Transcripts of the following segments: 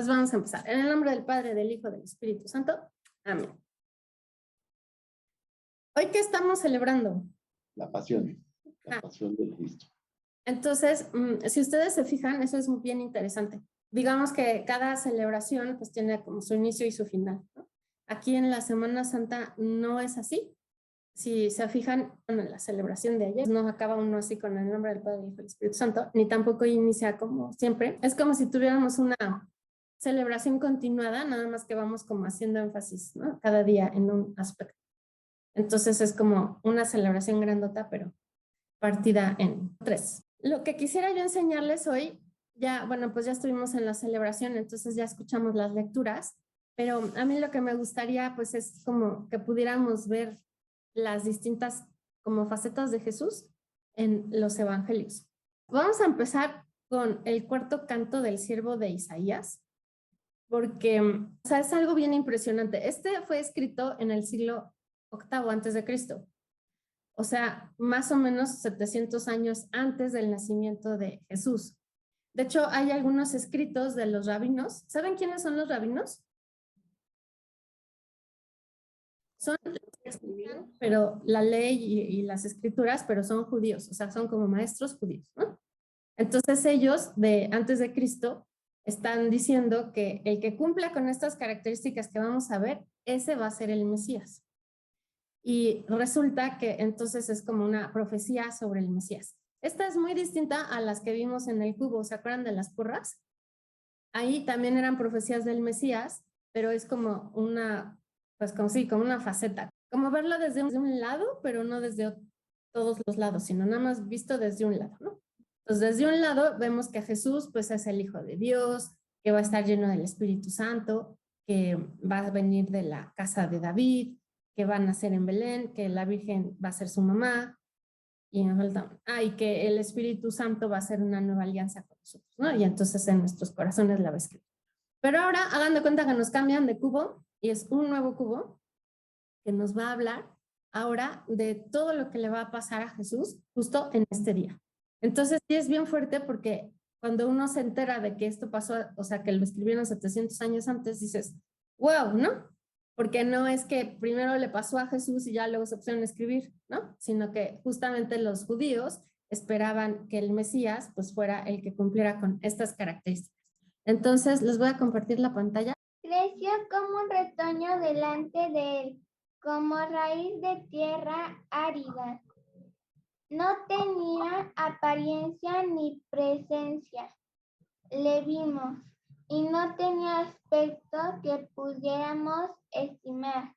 Pues vamos a empezar. En el nombre del Padre, del Hijo, del Espíritu Santo. Amén. ¿Hoy qué estamos celebrando? La pasión del Cristo. Entonces, si ustedes se fijan, eso es bien interesante. Digamos que cada celebración pues tiene como su inicio y su final, ¿no? Aquí en la Semana Santa no es así. Si se fijan en la celebración de ayer, no acaba uno así con el nombre del Padre, del Hijo y del Espíritu Santo, ni tampoco inicia como siempre. Es como si tuviéramos una celebración continuada, nada más que vamos como haciendo énfasis, ¿no? Cada día en un aspecto. Entonces es como una celebración grandota, pero partida en 3. Lo que quisiera yo enseñarles hoy, ya, bueno, pues ya estuvimos en la celebración, entonces ya escuchamos las lecturas, pero a mí lo que me gustaría pues es como que pudiéramos ver las distintas como facetas de Jesús en los evangelios. Vamos a empezar con el cuarto canto del siervo de Isaías, porque o sea, es algo bien impresionante. Este fue escrito en el siglo VIII antes de Cristo. O sea, más o menos 700 años antes del nacimiento de Jesús. De hecho, hay algunos escritos de los rabinos. ¿Saben quiénes son los rabinos? Son los que escribían, pero la ley y las escrituras, pero son judíos, o sea, son como maestros judíos, ¿no? Entonces ellos, antes de Cristo, están diciendo que el que cumpla con estas características que vamos a ver, ese va a ser el Mesías. Y resulta que entonces es como una profecía sobre el Mesías. Esta es muy distinta a las que vimos en el cubo, ¿se acuerdan de las porras? Ahí también eran profecías del Mesías, pero es como una, pues como sí, como una faceta. Como verlo desde un lado, pero no desde todos los lados, sino nada más visto desde un lado, ¿no? Entonces, desde un lado vemos que Jesús, pues es el Hijo de Dios, que va a estar lleno del Espíritu Santo, que va a venir de la casa de David, que va a nacer en Belén, que la Virgen va a ser su mamá, y me falta, y que el Espíritu Santo va a hacer una nueva alianza con nosotros, ¿no? Y entonces en nuestros corazones la va a escribir. Pero ahora hagan de cuenta que nos cambian de cubo y es un nuevo cubo que nos va a hablar ahora de todo lo que le va a pasar a Jesús justo en este día. Entonces sí es bien fuerte porque cuando uno se entera de que esto pasó, o sea, que lo escribieron 700 años antes, dices, wow, ¿no? Porque no es que primero le pasó a Jesús y ya luego se pusieron a escribir, ¿no? Sino que justamente los judíos esperaban que el Mesías pues fuera el que cumpliera con estas características. Entonces les voy a compartir la pantalla. Creció como un retoño delante de él, como raíz de tierra árida. No tenía apariencia ni presencia. Le vimos y no tenía aspecto que pudiéramos estimar.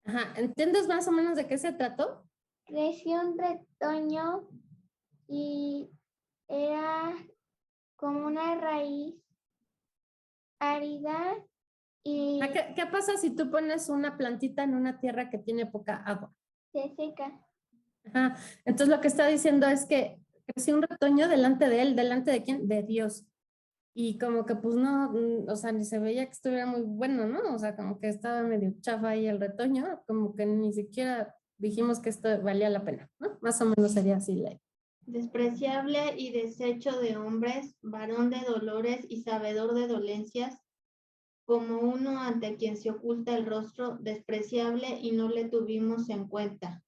Ajá, ¿entiendes más o menos de qué se trató? Creció un retoño y era como una raíz árida y ¿Qué pasa si tú pones una plantita en una tierra que tiene poca agua? se seca. Ajá, entonces lo que está diciendo es que creció un retoño delante de él, ¿delante de quién? De Dios. Y como que pues no, o sea, ni se veía que estuviera muy bueno, ¿no? O sea, como que estaba medio chafa ahí el retoño, como que ni siquiera dijimos que esto valía la pena, ¿no? Más o menos sería así la idea. Despreciable y deshecho de hombres, varón de dolores y sabedor de dolencias, como uno ante quien se oculta el rostro, despreciable y no le tuvimos en cuenta.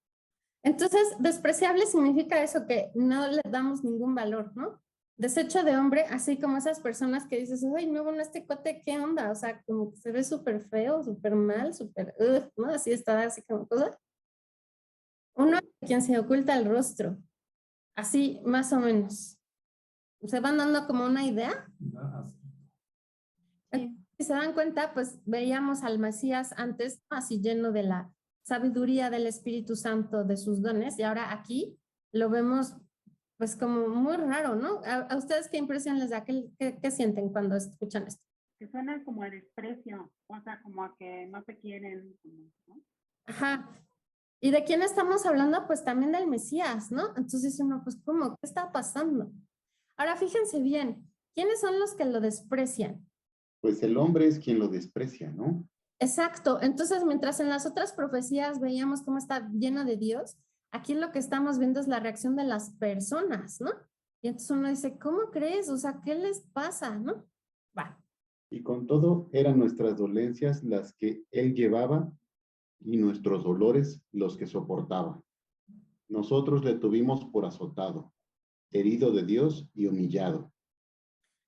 Entonces, despreciable significa eso, que no le damos ningún valor, ¿no? Desecho de hombre, así como esas personas que dices, ay, no, bueno, este cuate, ¿qué onda? O sea, como que se ve súper feo, súper mal, súper, ¿no? Así está, así como cosa. Uno ante quien se oculta el rostro. Así, más o menos. ¿Se van dando como una idea? Sí. Si se dan cuenta, pues veíamos al Mesías antes así lleno de la sabiduría del Espíritu Santo, de sus dones, y ahora aquí lo vemos pues como muy raro, ¿no? ¿A ustedes qué impresión les da? ¿Qué sienten cuando escuchan esto? Que suena como a desprecio, o sea, como a que no se quieren, ¿no? Ajá. ¿Y de quién estamos hablando? Pues también del Mesías, ¿no? Entonces uno, pues, ¿cómo? ¿Qué está pasando? Ahora, fíjense bien, ¿quiénes son los que lo desprecian? Pues el hombre es quien lo desprecia, ¿no? Exacto. Entonces, mientras en las otras profecías veíamos cómo está lleno de Dios, aquí lo que estamos viendo es la reacción de las personas, ¿no? Y entonces uno dice, ¿cómo crees? O sea, ¿qué les pasa, no? Va. Y con todo eran nuestras dolencias las que él llevaba y nuestros dolores los que soportaba. Nosotros le tuvimos por azotado, herido de Dios y humillado.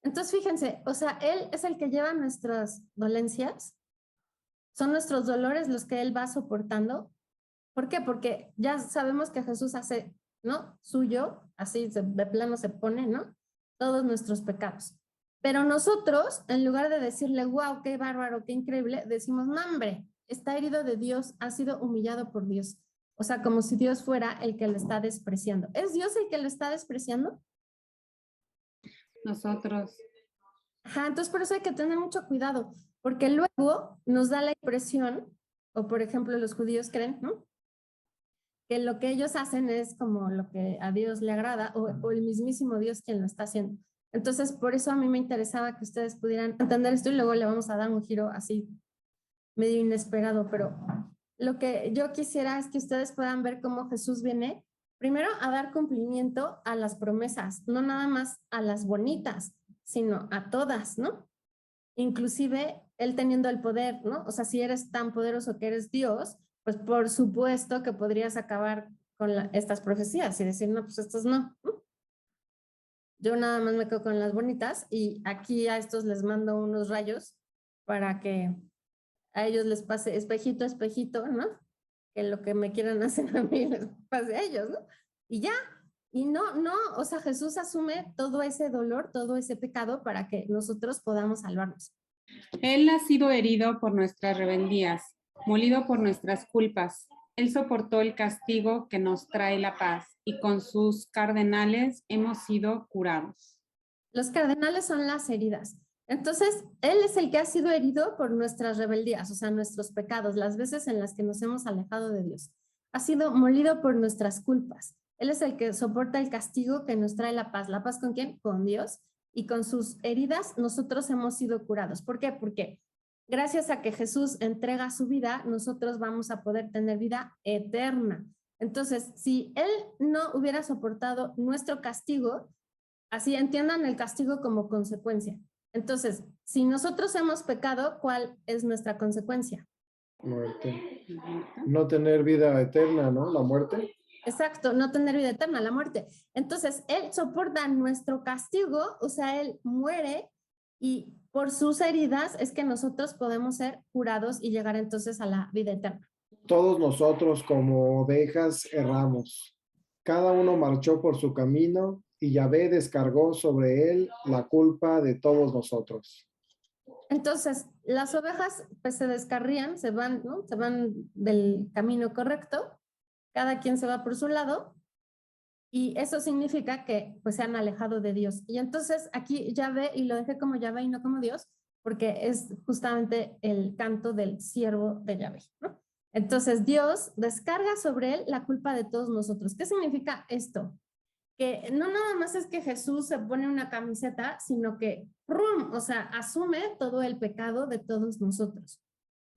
Entonces, fíjense, o sea, Él es el que lleva nuestras dolencias, son nuestros dolores los que Él va soportando. ¿Por qué? Porque ya sabemos que Jesús hace, ¿no? Suyo, así de plano se pone, ¿no? Todos nuestros pecados. Pero nosotros, en lugar de decirle, wow, qué bárbaro, qué increíble, decimos, no, hombre, está herido de Dios, ha sido humillado por Dios. O sea, como si Dios fuera el que lo está despreciando. ¿Es Dios el que lo está despreciando? Nosotros. Ajá, entonces por eso hay que tener mucho cuidado, porque luego nos da la impresión, o por ejemplo los judíos creen, ¿no? Que lo que ellos hacen es como lo que a Dios le agrada, o el mismísimo Dios quien lo está haciendo. Entonces, por eso a mí me interesaba que ustedes pudieran entender esto y luego le vamos a dar un giro así medio inesperado, pero lo que yo quisiera es que ustedes puedan ver cómo Jesús viene primero a dar cumplimiento a las promesas, no nada más a las bonitas, sino a todas, ¿no? Inclusive él teniendo el poder, ¿no? O sea, si eres tan poderoso que eres Dios, pues por supuesto que podrías acabar con estas profecías y decir, no, pues estas no. Yo nada más me quedo con las bonitas y aquí a estos les mando unos rayos para que a ellos les pase espejito, espejito, ¿no? Que lo que me quieran hacer a mí les pase a ellos, ¿no? Y ya, y no, o sea, Jesús asume todo ese dolor, todo ese pecado para que nosotros podamos salvarnos. Él ha sido herido por nuestras rebeldías, molido por nuestras culpas. Él soportó el castigo que nos trae la paz y con sus cardenales hemos sido curados. Los cardenales son las heridas. Entonces, Él es el que ha sido herido por nuestras rebeldías, o sea, nuestros pecados, las veces en las que nos hemos alejado de Dios. Ha sido molido por nuestras culpas. Él es el que soporta el castigo que nos trae la paz. ¿La paz con quién? Con Dios. Y con sus heridas nosotros hemos sido curados. ¿Por qué? Porque gracias a que Jesús entrega su vida, nosotros vamos a poder tener vida eterna. Entonces, si Él no hubiera soportado nuestro castigo, así entiendan el castigo como consecuencia. Entonces, si nosotros hemos pecado, ¿cuál es nuestra consecuencia? Muerte. No tener vida eterna, ¿no? La muerte. Exacto, no tener vida eterna, la muerte. Entonces, Él soporta nuestro castigo, o sea, Él muere y por sus heridas es que nosotros podemos ser curados y llegar entonces a la vida eterna. Todos nosotros como ovejas erramos. Cada uno marchó por su camino y Yahvé descargó sobre él la culpa de todos nosotros. Entonces, las ovejas pues se descarrían, se van, ¿no? Se van del camino correcto, cada quien se va por su lado y eso significa que pues se han alejado de Dios. Y entonces aquí Yahvé, y lo dejé como Yahvé y no como Dios, porque es justamente el canto del siervo de Yahvé, ¿no? Entonces Dios descarga sobre él la culpa de todos nosotros. ¿Qué significa esto? Que no nada más es que Jesús se pone una camiseta, sino que, ¡prum!, o sea, asume todo el pecado de todos nosotros.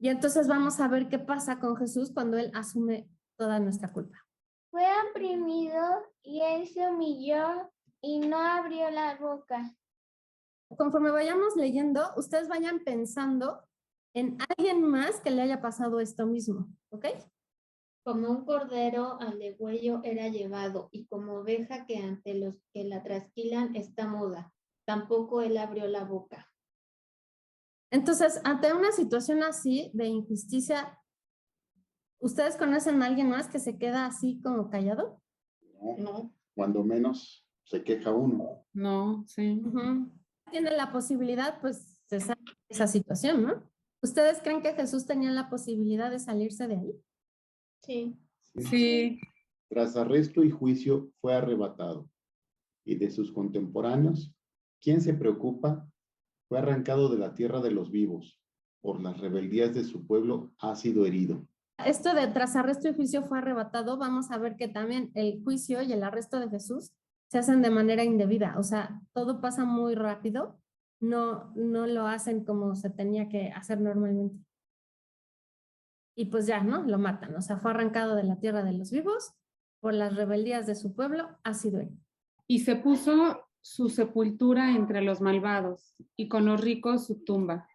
Y entonces vamos a ver qué pasa con Jesús cuando Él asume toda nuestra culpa. Fue oprimido y él se humilló y no abrió la boca. Conforme vayamos leyendo, ustedes vayan pensando en alguien más que le haya pasado esto mismo, ¿ok? Como un cordero al degüello era llevado, y como oveja que ante los que la trasquilan está muda. Tampoco él abrió la boca. Entonces, ante una situación así de injusticia, ¿ustedes conocen a alguien más que se queda así como callado? No, cuando menos se queja uno. No, sí. Tiene la posibilidad, pues, de salir de esa situación, ¿no? ¿Ustedes creen que Jesús tenía la posibilidad de salirse de ahí? Sí. Sí. Tras arresto y juicio fue arrebatado. Y de sus contemporáneos, ¿quién se preocupa? Fue arrancado de la tierra de los vivos. Por las rebeldías de su pueblo ha sido herido. Esto de tras arresto y juicio fue arrebatado, vamos a ver que también el juicio y el arresto de Jesús se hacen de manera indebida, o sea, todo pasa muy rápido, no lo hacen como se tenía que hacer normalmente. Y pues ya, ¿no? Lo matan, o sea, fue arrancado de la tierra de los vivos, por las rebeldías de su pueblo, ha sido herido. Y se puso su sepultura entre los malvados y con los ricos su tumba,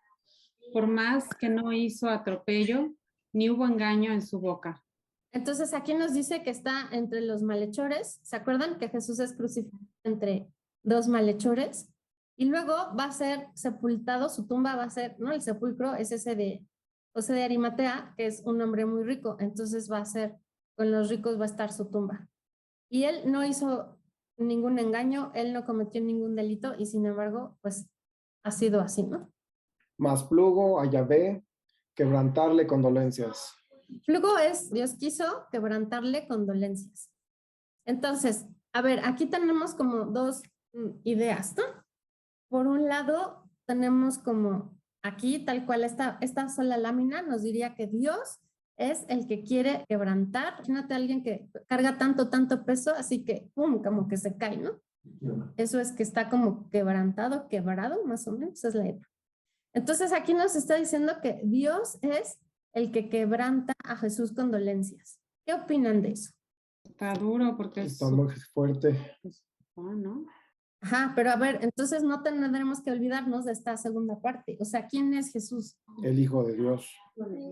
por más que no hizo atropello, ni hubo engaño en su boca. Entonces aquí nos dice que está entre los malhechores. ¿Se acuerdan que Jesús es crucificado entre dos malhechores? Y luego va a ser sepultado, su tumba va a ser, ¿no? El sepulcro es ese de José de Arimatea, que es un hombre muy rico, entonces va a ser, con los ricos va a estar su tumba. Y él no hizo ningún engaño, él no cometió ningún delito y sin embargo, pues ha sido así, ¿no? Mas plugo a Yahvé quebrantarle condolencias. Luego es, Dios quiso quebrantarle condolencias. Entonces, a ver, aquí tenemos como dos ideas, ¿no? Por un lado, tenemos como aquí, tal cual esta sola lámina nos diría que Dios es el que quiere quebrantar. Imagínate a alguien que carga tanto peso, así que, ¡pum!, como que se cae, ¿no? Eso es que está como quebrantado, quebrado, más o menos, es la idea. Entonces aquí nos está diciendo que Dios es el que quebranta a Jesús con dolencias. ¿Qué opinan de eso? Está duro porque es Está muy fuerte. ¿no? Ajá, pero a ver, entonces no tendremos que olvidarnos de esta segunda parte. O sea, ¿quién es Jesús? El Hijo de Dios.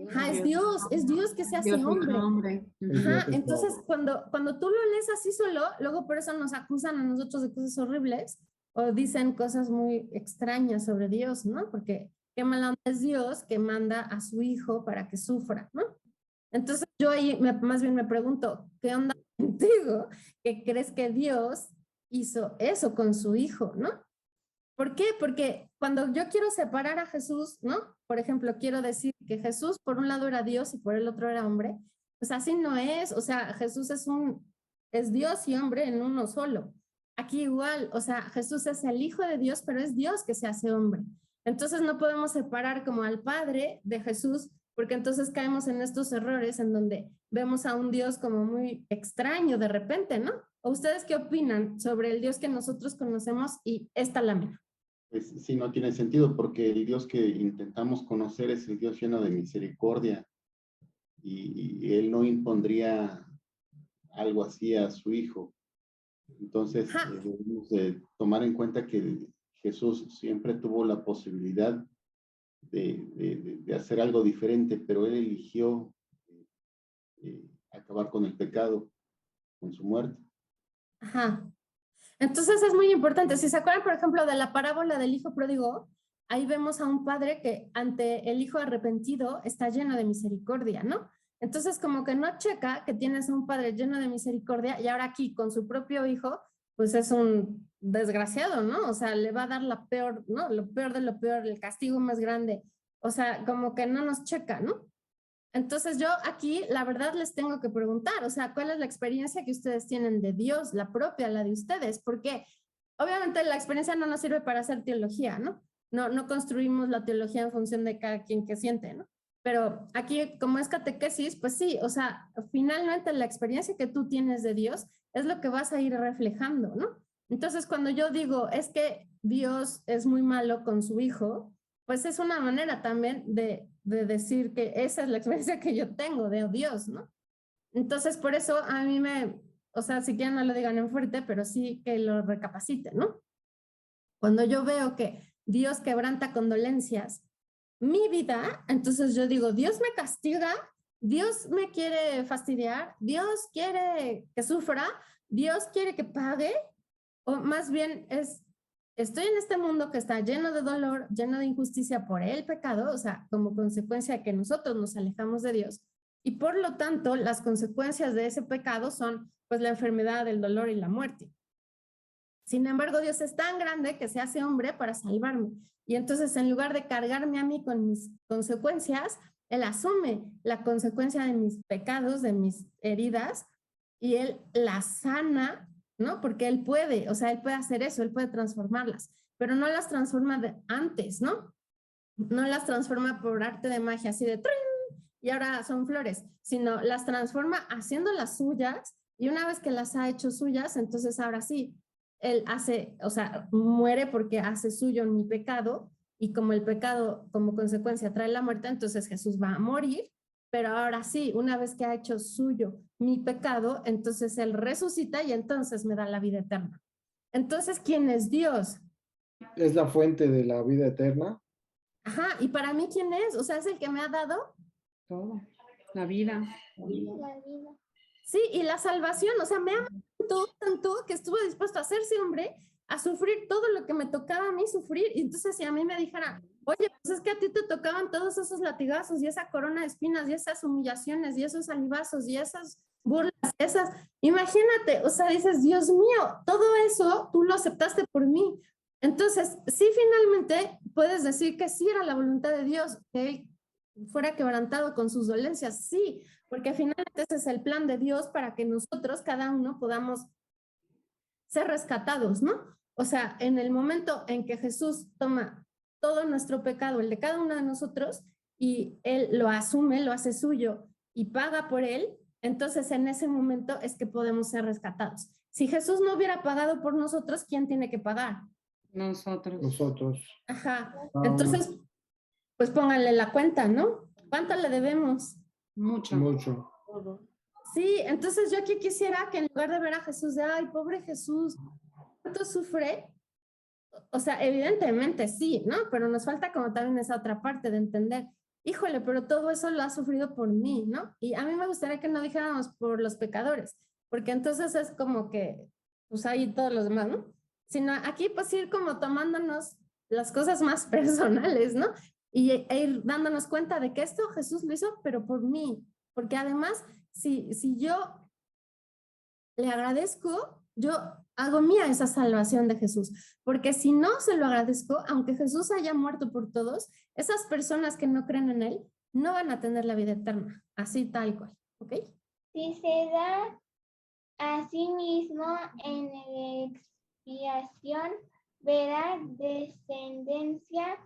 Ajá, es Dios que se hace Dios es hombre. hombre. Ajá, entonces cuando tú lo lees así solo, luego por eso nos acusan a nosotros de cosas horribles o dicen cosas muy extrañas sobre Dios, ¿no? Porque qué mala onda es Dios que manda a su hijo para que sufra, ¿no? Entonces yo ahí más bien me pregunto, ¿qué onda contigo que crees que Dios hizo eso con su hijo, ¿no? ¿Por qué? Porque cuando yo quiero separar a Jesús, ¿no? Por ejemplo, quiero decir que Jesús por un lado era Dios y por el otro era hombre, pues así no es, o sea, Jesús es Dios y hombre en uno solo. Aquí igual, o sea, Jesús es el Hijo de Dios, pero es Dios que se hace hombre. Entonces no podemos separar como al Padre de Jesús, porque entonces caemos en estos errores en donde vemos a un Dios como muy extraño de repente, ¿no? ¿O ustedes qué opinan sobre el Dios que nosotros conocemos y esta lámina? Pues sí, no tiene sentido porque el Dios que intentamos conocer es el Dios lleno de misericordia y Él no impondría algo así a su Hijo. Entonces, debemos tomar en cuenta que Jesús siempre tuvo la posibilidad de hacer algo diferente, pero Él eligió acabar con el pecado, con su muerte. Ajá. Entonces es muy importante. Si se acuerdan, por ejemplo, de la parábola del hijo pródigo, ahí vemos a un padre que ante el hijo arrepentido está lleno de misericordia, ¿no? Entonces como que no checa que tienes a un padre lleno de misericordia y ahora aquí con su propio hijo, pues es un desgraciado, ¿no? O sea, le va a dar la peor, ¿no? Lo peor de lo peor, el castigo más grande. O sea, como que no nos checa, ¿no? Entonces yo aquí, la verdad, les tengo que preguntar, o sea, ¿cuál es la experiencia que ustedes tienen de Dios, la propia, la de ustedes? Porque obviamente la experiencia no nos sirve para hacer teología, ¿no? No construimos la teología en función de cada quien que siente, ¿no? Pero aquí, como es catequesis, pues sí, o sea, finalmente la experiencia que tú tienes de Dios es lo que vas a ir reflejando, ¿no? Entonces, cuando yo digo, es que Dios es muy malo con su hijo, pues es una manera también de decir que esa es la experiencia que yo tengo de Dios, ¿no? Entonces, por eso a mí o sea, si quieren no lo digan en fuerte, pero sí que lo recapaciten, ¿no? Cuando yo veo que Dios quebranta condolencias, mi vida, entonces yo digo, Dios me castiga, Dios me quiere fastidiar, Dios quiere que sufra, Dios quiere que pague, o más bien estoy en este mundo que está lleno de dolor, lleno de injusticia por el pecado, o sea, como consecuencia de que nosotros nos alejamos de Dios, y por lo tanto las consecuencias de ese pecado son pues la enfermedad, el dolor y la muerte. Sin embargo, Dios es tan grande que se hace hombre para salvarme. Y entonces, en lugar de cargarme a mí con mis consecuencias, Él asume la consecuencia de mis pecados, de mis heridas, y Él las sana, ¿no? Porque Él puede, o sea, Él puede hacer eso, Él puede transformarlas, pero no las transforma antes, ¿no? No las transforma por arte de magia, así de ¡trin! Y ahora son flores, sino las transforma haciéndolas suyas, y una vez que las ha hecho suyas, entonces ahora sí, Él hace, o sea, muere porque hace suyo mi pecado, y como el pecado como consecuencia trae la muerte, entonces Jesús va a morir, pero ahora sí, una vez que ha hecho suyo mi pecado, entonces Él resucita y entonces me da la vida eterna. Entonces, ¿quién es Dios? Es la fuente de la vida eterna. Ajá, y para mí, ¿quién es? O sea, es el que me ha dado. Todo. La vida. La vida. Sí, y la salvación, o sea, me ama tanto que estuvo dispuesto a hacerse hombre, a sufrir todo lo que me tocaba a mí sufrir. Y entonces, si a mí me dijera, oye, pues es que a ti te tocaban todos esos latigazos y esa corona de espinas y esas humillaciones y esos salivazos y esas burlas, esas, imagínate, o sea, dices, Dios mío, todo eso tú lo aceptaste por mí. Entonces, sí, finalmente puedes decir que sí era la voluntad de Dios, que Él fuera quebrantado con sus dolencias, sí, porque finalmente ese es el plan de Dios para que nosotros, cada uno, podamos ser rescatados, ¿no? O sea, en el momento en que Jesús toma todo nuestro pecado, el de cada uno de nosotros, y Él lo asume, lo hace suyo y paga por Él, entonces en ese momento es que podemos ser rescatados. Si Jesús no hubiera pagado por nosotros, ¿quién tiene que pagar? Nosotros. Nosotros. Ajá. Entonces, pues pónganle la cuenta, ¿no? ¿Cuánto le debemos? Mucho. Mucho. Sí, entonces yo aquí quisiera que en lugar de ver a Jesús de, ay, pobre Jesús, ¿cuánto sufre? O sea, evidentemente sí, ¿no? Pero nos falta como también esa otra parte de entender, híjole, pero todo eso lo ha sufrido por mí, ¿no? Y a mí me gustaría que no dijéramos por los pecadores, porque entonces es como que, pues ahí todos los demás, ¿no? Sino aquí pues ir como tomándonos las cosas más personales, ¿no? E ir dándonos cuenta de que esto Jesús lo hizo, pero por mí, porque además, si yo le agradezco, yo hago mía esa salvación de Jesús, porque si no se lo agradezco, aunque Jesús haya muerto por todos, esas personas que no creen en Él no van a tener la vida eterna, así tal cual, ¿ok? Si se da a sí mismo en expiación, verá descendencia,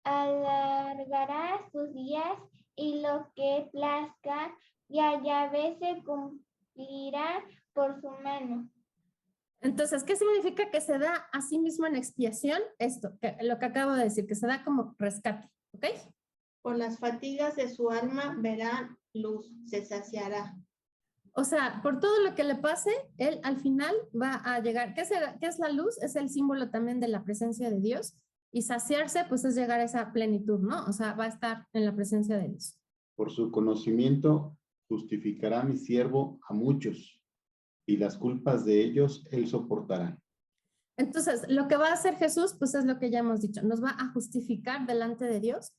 alargará sus días y lo que plazca, y a Yahvé se cumplirá por su mano. Entonces, ¿qué significa que se da a sí mismo en expiación? Esto, lo que acabo de decir, que se da como rescate, ¿ok? Por las fatigas de su alma verá luz, se saciará. O sea, por todo lo que le pase, él al final va a llegar. ¿Qué es la luz? Es el símbolo también de la presencia de Dios. Y saciarse, pues es llegar a esa plenitud, ¿no? O sea, va a estar en la presencia de Dios. Por su conocimiento justificará mi siervo a muchos, y las culpas de ellos él soportará. Entonces, lo que va a hacer Jesús, pues es lo que ya hemos dicho. Nos va a justificar delante de Dios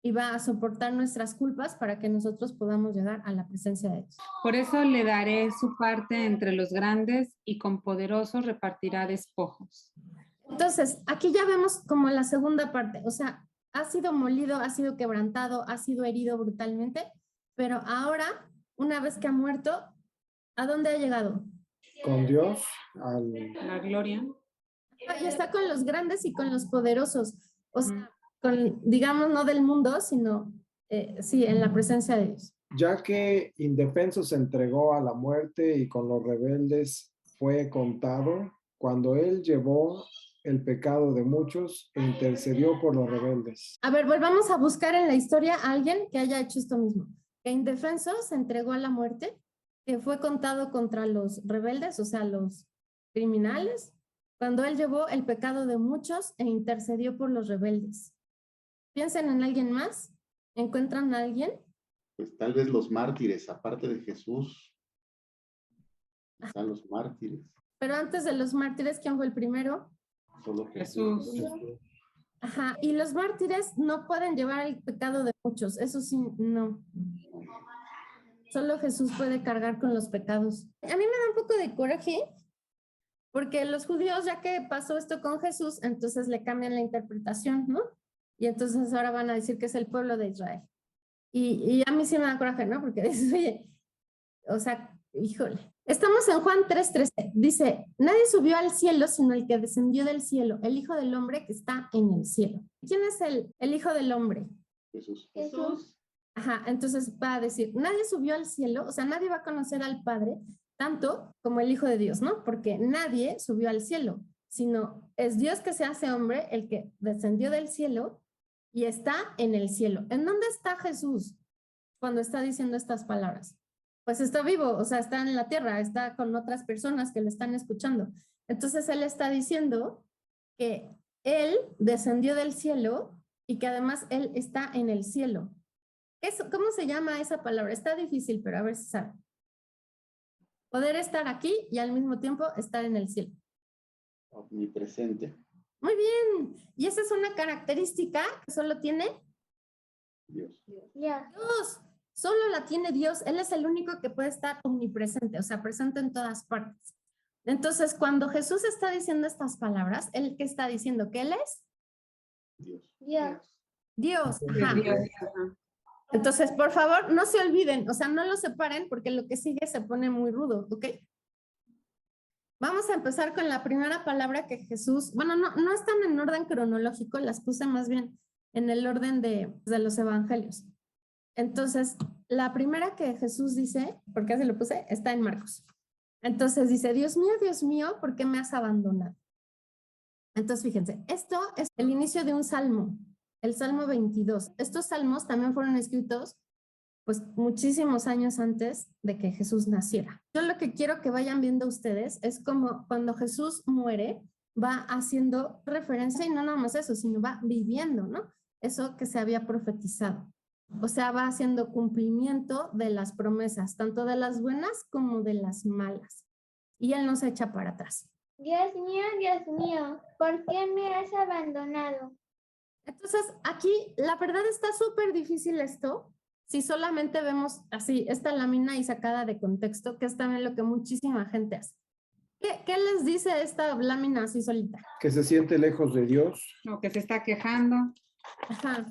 y va a soportar nuestras culpas para que nosotros podamos llegar a la presencia de Dios. Por eso le daré su parte entre los grandes y con poderosos repartirá despojos. Entonces, aquí ya vemos como la segunda parte, o sea, ha sido molido, ha sido quebrantado, ha sido herido brutalmente, pero ahora, una vez que ha muerto, ¿a dónde ha llegado? Con Dios. La gloria. Y está con los grandes y con los poderosos, o sea, con, digamos, no del mundo, sino, sí, en la presencia de Dios. Ya que indefenso se entregó a la muerte y con los rebeldes fue contado, cuando él llevó el pecado de muchos e intercedió por los rebeldes. A ver, volvamos a buscar en la historia a alguien que haya hecho esto mismo, que indefenso se entregó a la muerte, que fue contado contra los rebeldes, o sea, los criminales, cuando él llevó el pecado de muchos e intercedió por los rebeldes. Piensen en alguien más, ¿encuentran a alguien? Pues tal vez los mártires, aparte de Jesús, están los mártires. Pero antes de los mártires, ¿quién fue el primero? Solo Jesús. Ajá, y los mártires no pueden llevar el pecado de muchos, eso sí, no. Solo Jesús puede cargar con los pecados. A mí me da un poco de coraje, porque los judíos, ya que pasó esto con Jesús, entonces le cambian la interpretación, ¿no? Y entonces ahora van a decir que es el pueblo de Israel. Y a mí sí me da coraje, ¿no? Porque dices, oye, o sea, híjole. Estamos en Juan 3:13. Dice, nadie subió al cielo sino el que descendió del cielo, el Hijo del Hombre que está en el cielo. ¿Quién es el Hijo del Hombre? Jesús. Jesús. Ajá, entonces va a decir, nadie subió al cielo, o sea, nadie va a conocer al Padre tanto como el Hijo de Dios, ¿no? Porque nadie subió al cielo, sino es Dios que se hace hombre, el que descendió del cielo y está en el cielo. ¿En dónde está Jesús cuando está diciendo estas palabras? pues está vivo, o sea, está en la tierra, está con otras personas que lo están escuchando. Entonces él está diciendo que él descendió del cielo y que además él está en el cielo. ¿Cómo se llama esa palabra? Está difícil, pero a ver si sabe. Poder estar aquí y al mismo tiempo estar en el cielo. Omnipresente. Muy bien. Y esa es una característica que solo tiene Dios. Ya. Dios. Solo la tiene Dios. Él es el único que puede estar omnipresente, o sea, presente en todas partes. Entonces, cuando Jesús está diciendo estas palabras, ¿él qué está diciendo? ¿Que él es? Dios. Dios. Dios. Ajá. Dios, ajá. Entonces, por favor, no se olviden, o sea, no lo separen porque lo que sigue se pone muy rudo, ¿ok? Vamos a empezar con la primera palabra que Jesús, bueno, no están en orden cronológico, las puse más bien en el orden de los evangelios. Entonces, la primera que Jesús dice, porque así lo puse, está en Marcos. Entonces dice, Dios mío, ¿por qué me has abandonado? Entonces, fíjense, esto es el inicio de un salmo, el Salmo 22. Estos salmos también fueron escritos pues muchísimos años antes de que Jesús naciera. Yo lo que quiero que vayan viendo ustedes es como cuando Jesús muere, va haciendo referencia y no nada más eso, sino va viviendo, ¿no? Eso que se había profetizado. O sea, va haciendo cumplimiento de las promesas, tanto de las buenas como de las malas. Y él no se echa para atrás. Dios mío, ¿por qué me has abandonado? Entonces, aquí la verdad está súper difícil esto, si solamente vemos así esta lámina y sacada de contexto, que es también lo que muchísima gente hace. ¿Qué les dice esta lámina así solita? Que se siente lejos de Dios. O que se está quejando. Ajá.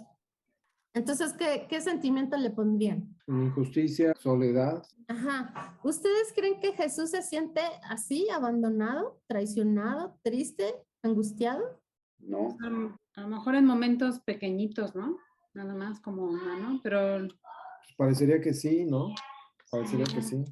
Entonces, ¿qué sentimiento le pondrían? Injusticia, soledad. Ajá. ¿Ustedes creen que Jesús se siente así, abandonado, traicionado, triste, angustiado? No. A lo mejor en momentos pequeñitos, ¿no? Nada más como una, ¿no? Pero Parecería que sí, ¿no? Parecería que sí.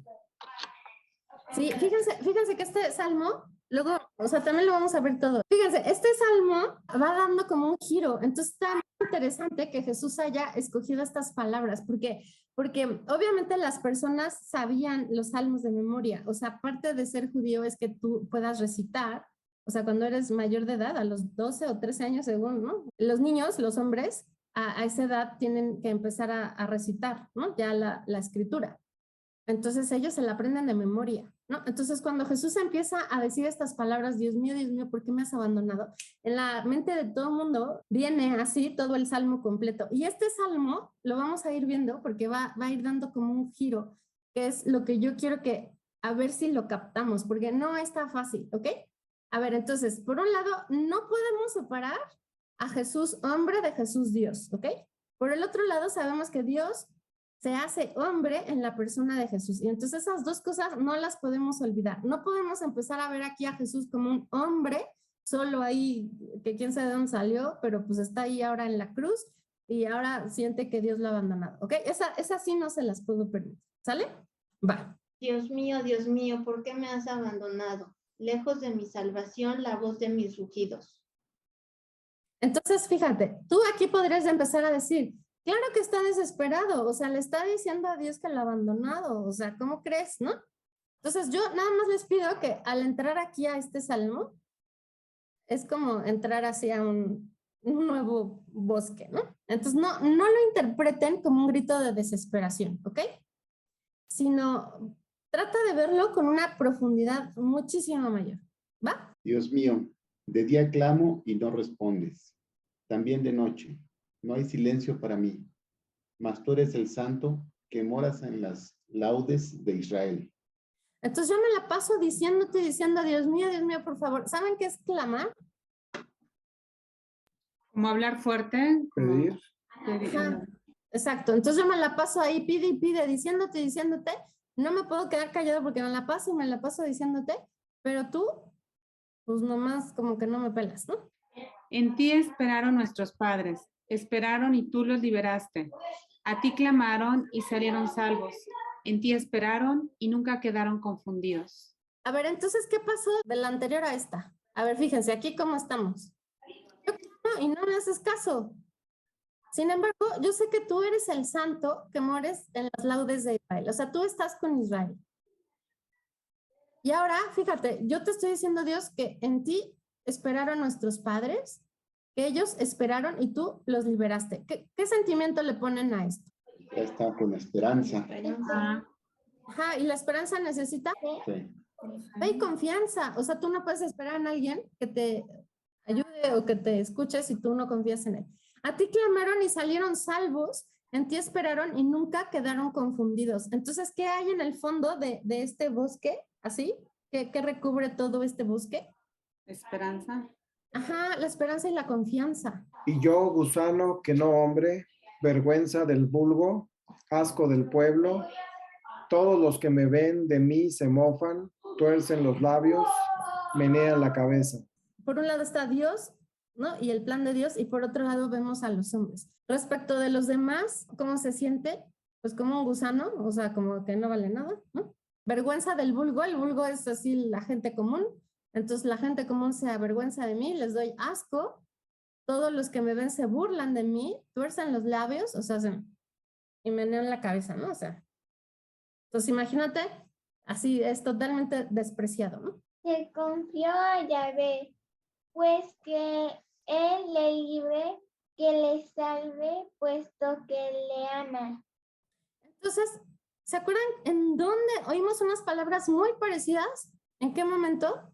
Sí, fíjense que este salmo, luego, o sea, también lo vamos a ver todo. Fíjense, este salmo va dando como un giro, entonces está muy interesante que Jesús haya escogido estas palabras, porque obviamente las personas sabían los salmos de memoria, o sea, parte de ser judío es que tú puedas recitar, o sea, cuando eres mayor de edad, a los 12 o 13 años según, ¿no? Los niños, los hombres, a esa edad tienen que empezar a recitar, ¿no? Ya la escritura. Entonces ellos se la aprenden de memoria, ¿no? Entonces cuando Jesús empieza a decir estas palabras, Dios mío, ¿por qué me has abandonado? En la mente de todo el mundo viene así todo el salmo completo. Y este salmo lo vamos a ir viendo porque va a ir dando como un giro, que es lo que yo quiero que, a ver si lo captamos, porque no está fácil, ¿ok? A ver, entonces, por un lado, no podemos separar a Jesús hombre de Jesús Dios, ¿ok? Por el otro lado, sabemos que Dios se hace hombre en la persona de Jesús. Y entonces esas dos cosas no las podemos olvidar. No podemos empezar a ver aquí a Jesús como un hombre, solo ahí, que quién sabe de dónde salió, pero pues está ahí ahora en la cruz y ahora siente que Dios lo ha abandonado. ¿Ok? Esa sí no se las puedo permitir. ¿Sale? Va. Dios mío, ¿por qué me has abandonado? Lejos de mi salvación, la voz de mis rugidos. Entonces, fíjate, tú aquí podrías empezar a decir, claro que está desesperado, o sea, le está diciendo a Dios que lo ha abandonado, o sea, ¿cómo crees, no? Entonces yo nada más les pido que al entrar aquí a este salmo, es como entrar hacia un nuevo bosque, ¿no? Entonces no lo interpreten como un grito de desesperación, ¿ok? Sino trata de verlo con una profundidad muchísimo mayor, ¿va? Dios mío, de día clamo y no respondes. También de noche. No hay silencio para mí. Mas tú eres el santo que moras en las laudes de Israel. Entonces yo me la paso diciendo, Dios mío, por favor. ¿Saben qué es clamar? como hablar fuerte. Pedir. Ajá, exacto. Entonces yo me la paso ahí, pide y pide, diciéndote. No me puedo quedar callado porque me la paso diciéndote, pero tú, pues nomás como que no me pelas, ¿no? En ti esperaron nuestros padres, esperaron y tú los liberaste. A ti clamaron y salieron salvos. En ti esperaron y nunca quedaron confundidos. A ver, entonces, ¿qué pasó de la anterior a esta? A ver, fíjense, aquí cómo estamos. Yo clamo y no me haces caso. Sin embargo, yo sé que tú eres el santo que mores en las laudes de Israel. O sea, tú estás con Israel. Y ahora, fíjate, yo te estoy diciendo, Dios, que en ti esperaron nuestros padres, que ellos esperaron y tú los liberaste. ¿Qué sentimiento le ponen a esto? Ya está con esperanza. Ah, Ajá, y la esperanza necesita Sí. fe y confianza. O sea, tú no puedes esperar en alguien que te ayude o que te escuche si tú no confías en él. A ti clamaron y salieron salvos, en ti esperaron y nunca quedaron confundidos. Entonces, ¿qué hay en el fondo de este bosque? ¿Así? ¿Qué recubre todo este bosque? esperanza. Ajá, la esperanza y la confianza. Y yo, gusano que no hombre, vergüenza del vulgo, asco del pueblo, todos los que me ven de mí se mofan, tuercen los labios, menean la cabeza. Por un lado está Dios, ¿no? Y el plan de Dios, y por otro lado vemos a los hombres. Respecto de los demás, ¿cómo se siente? Pues como un gusano, o sea, como que no vale nada, ¿no? Vergüenza del vulgo, el vulgo es así la gente común, entonces la gente común se avergüenza de mí, les doy asco, todos los que me ven se burlan de mí, tuercen los labios, o sea, y menean la cabeza, ¿no? O sea, entonces imagínate, así es totalmente despreciado, ¿no? Se confió a Yahvé, pues que él le libre, que le salve, puesto que le ama. Entonces, ¿se acuerdan en dónde oímos unas palabras muy parecidas? ¿En qué momento?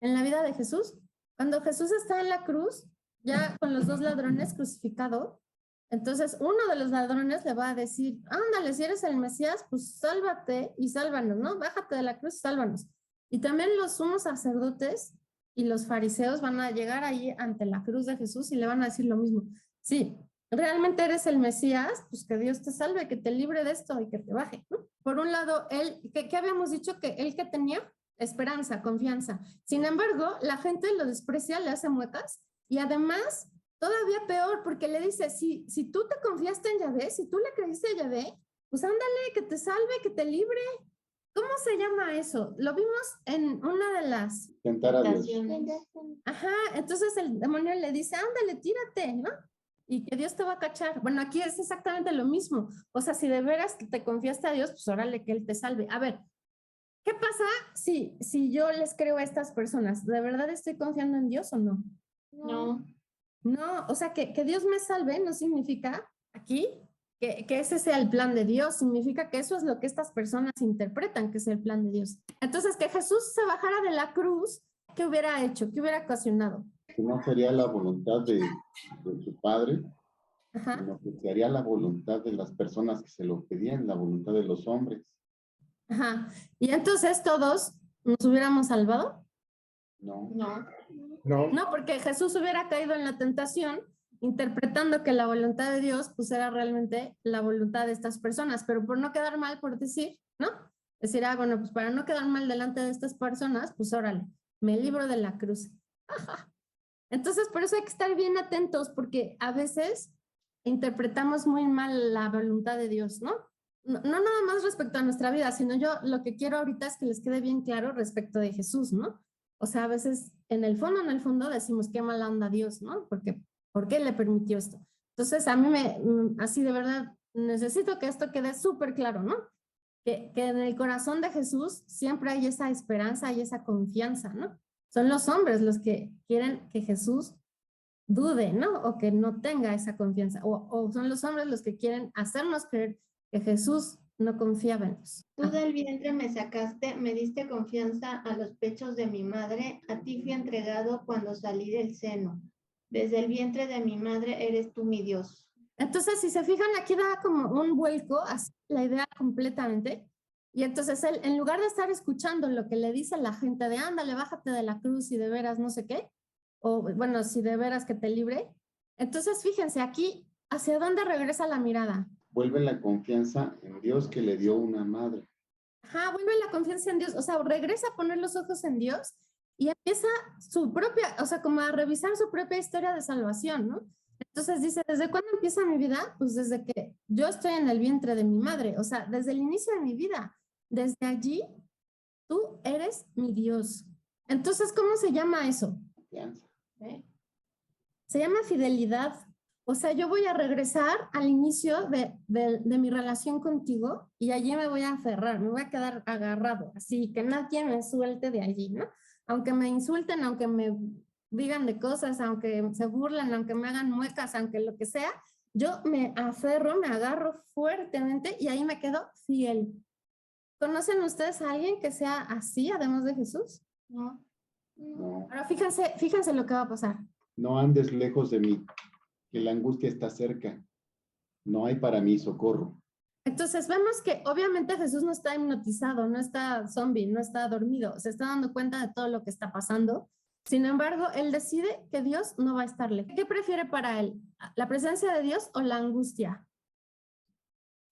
En la vida de Jesús. Cuando Jesús está en la cruz, ya con los dos ladrones crucificados, entonces uno de los ladrones le va a decir, ándale, si eres el Mesías, pues sálvate y sálvanos, ¿no? Bájate de la cruz y sálvanos. Y también los sumos sacerdotes y los fariseos van a llegar ahí ante la cruz de Jesús y le van a decir lo mismo. Sí, realmente eres el Mesías, pues que Dios te salve, que te libre de esto y que te baje, ¿no? Por un lado, él, ¿qué habíamos dicho? Que él que tenía esperanza, confianza. Sin embargo, la gente lo desprecia, le hace muecas y además, todavía peor, porque le dice, si tú te confiaste en Yahvé, si tú le creíste a Yahvé, pues ándale, que te salve, que te libre. ¿Cómo se llama eso? Lo vimos en una de las... Tentar a Dios. Ajá, entonces el demonio le dice, ándale, tírate, ¿no? Y que Dios te va a cachar. Bueno, aquí es exactamente lo mismo. O sea, si de veras te confiaste a Dios, pues órale que Él te salve. A ver, ¿qué pasa si yo les creo a estas personas? ¿De verdad estoy confiando en Dios o no? No. No, o sea, que Dios me salve no significa aquí que ese sea el plan de Dios, significa que eso es lo que estas personas interpretan que es el plan de Dios. Entonces, que Jesús se bajara de la cruz, ¿qué hubiera hecho? ¿Qué hubiera ocasionado? Que no sería la voluntad de su padre, Ajá. sino que se haría la voluntad de las personas que se lo pedían, la voluntad de los hombres. Ajá. Y entonces todos nos hubiéramos salvado. No. No. No, No, porque Jesús hubiera caído en la tentación interpretando que la voluntad de Dios pues era realmente la voluntad de estas personas, pero por no quedar mal, por decir, ¿no? Decir, bueno, pues para no quedar mal delante de estas personas, pues órale, me libro de la cruz. Entonces, por eso hay que estar bien atentos, porque a veces interpretamos muy mal la voluntad de Dios, ¿no? No nada más respecto a nuestra vida, sino yo lo que quiero ahorita es que les quede bien claro respecto de Jesús, ¿no? O sea, a veces en el fondo decimos qué mala onda Dios, ¿no? Porque, ¿por qué le permitió esto? Entonces, a mí así de verdad, necesito que esto quede súper claro, ¿no? Que en el corazón de Jesús siempre hay esa esperanza y esa confianza, ¿no? Son los hombres los que quieren que Jesús dude, ¿no? O que no tenga esa confianza. O son los hombres los que quieren hacernos creer que Jesús no confiaba en ellos. Tú del vientre me sacaste, me diste confianza a los pechos de mi madre, a ti fui entregado cuando salí del seno. Desde el vientre de mi madre eres tú mi Dios. Entonces, si se fijan, aquí da como un vuelco a la idea completamente. Y entonces él, en lugar de estar escuchando lo que le dice la gente de ándale, bájate de la cruz y de veras no sé qué, o bueno, si de veras que te libre, entonces fíjense aquí, ¿hacia dónde regresa la mirada? Vuelve la confianza en Dios que le dio una madre. Ajá, vuelve la confianza en Dios, o sea, regresa a poner los ojos en Dios y empieza su propia, o sea, como a revisar su propia historia de salvación, ¿no? Entonces dice, ¿desde cuándo empieza mi vida? Pues desde que yo estoy en el vientre de mi madre, o sea, desde el inicio de mi vida. Desde allí, tú eres mi Dios. Entonces, ¿cómo se llama eso? Confianza. Se llama fidelidad. O sea, yo voy a regresar al inicio de mi relación contigo y allí me voy a aferrar, me voy a quedar agarrado, así que nadie me suelte de allí, ¿no? Aunque me insulten, aunque me digan de cosas, aunque se burlen, aunque me hagan muecas, aunque lo que sea, yo me aferro, me agarro fuertemente y ahí me quedo fiel. ¿Conocen ustedes a alguien que sea así, además de Jesús? No. No, Ahora fíjense lo que va a pasar. no andes lejos de mí, que la angustia está cerca. No hay para mí socorro. Entonces vemos que obviamente Jesús no está hipnotizado, no está zombie, no está dormido, se está dando cuenta de todo lo que está pasando. Sin embargo, él decide que Dios no va a estarle. ¿Qué prefiere para él? ¿La presencia de Dios o la angustia?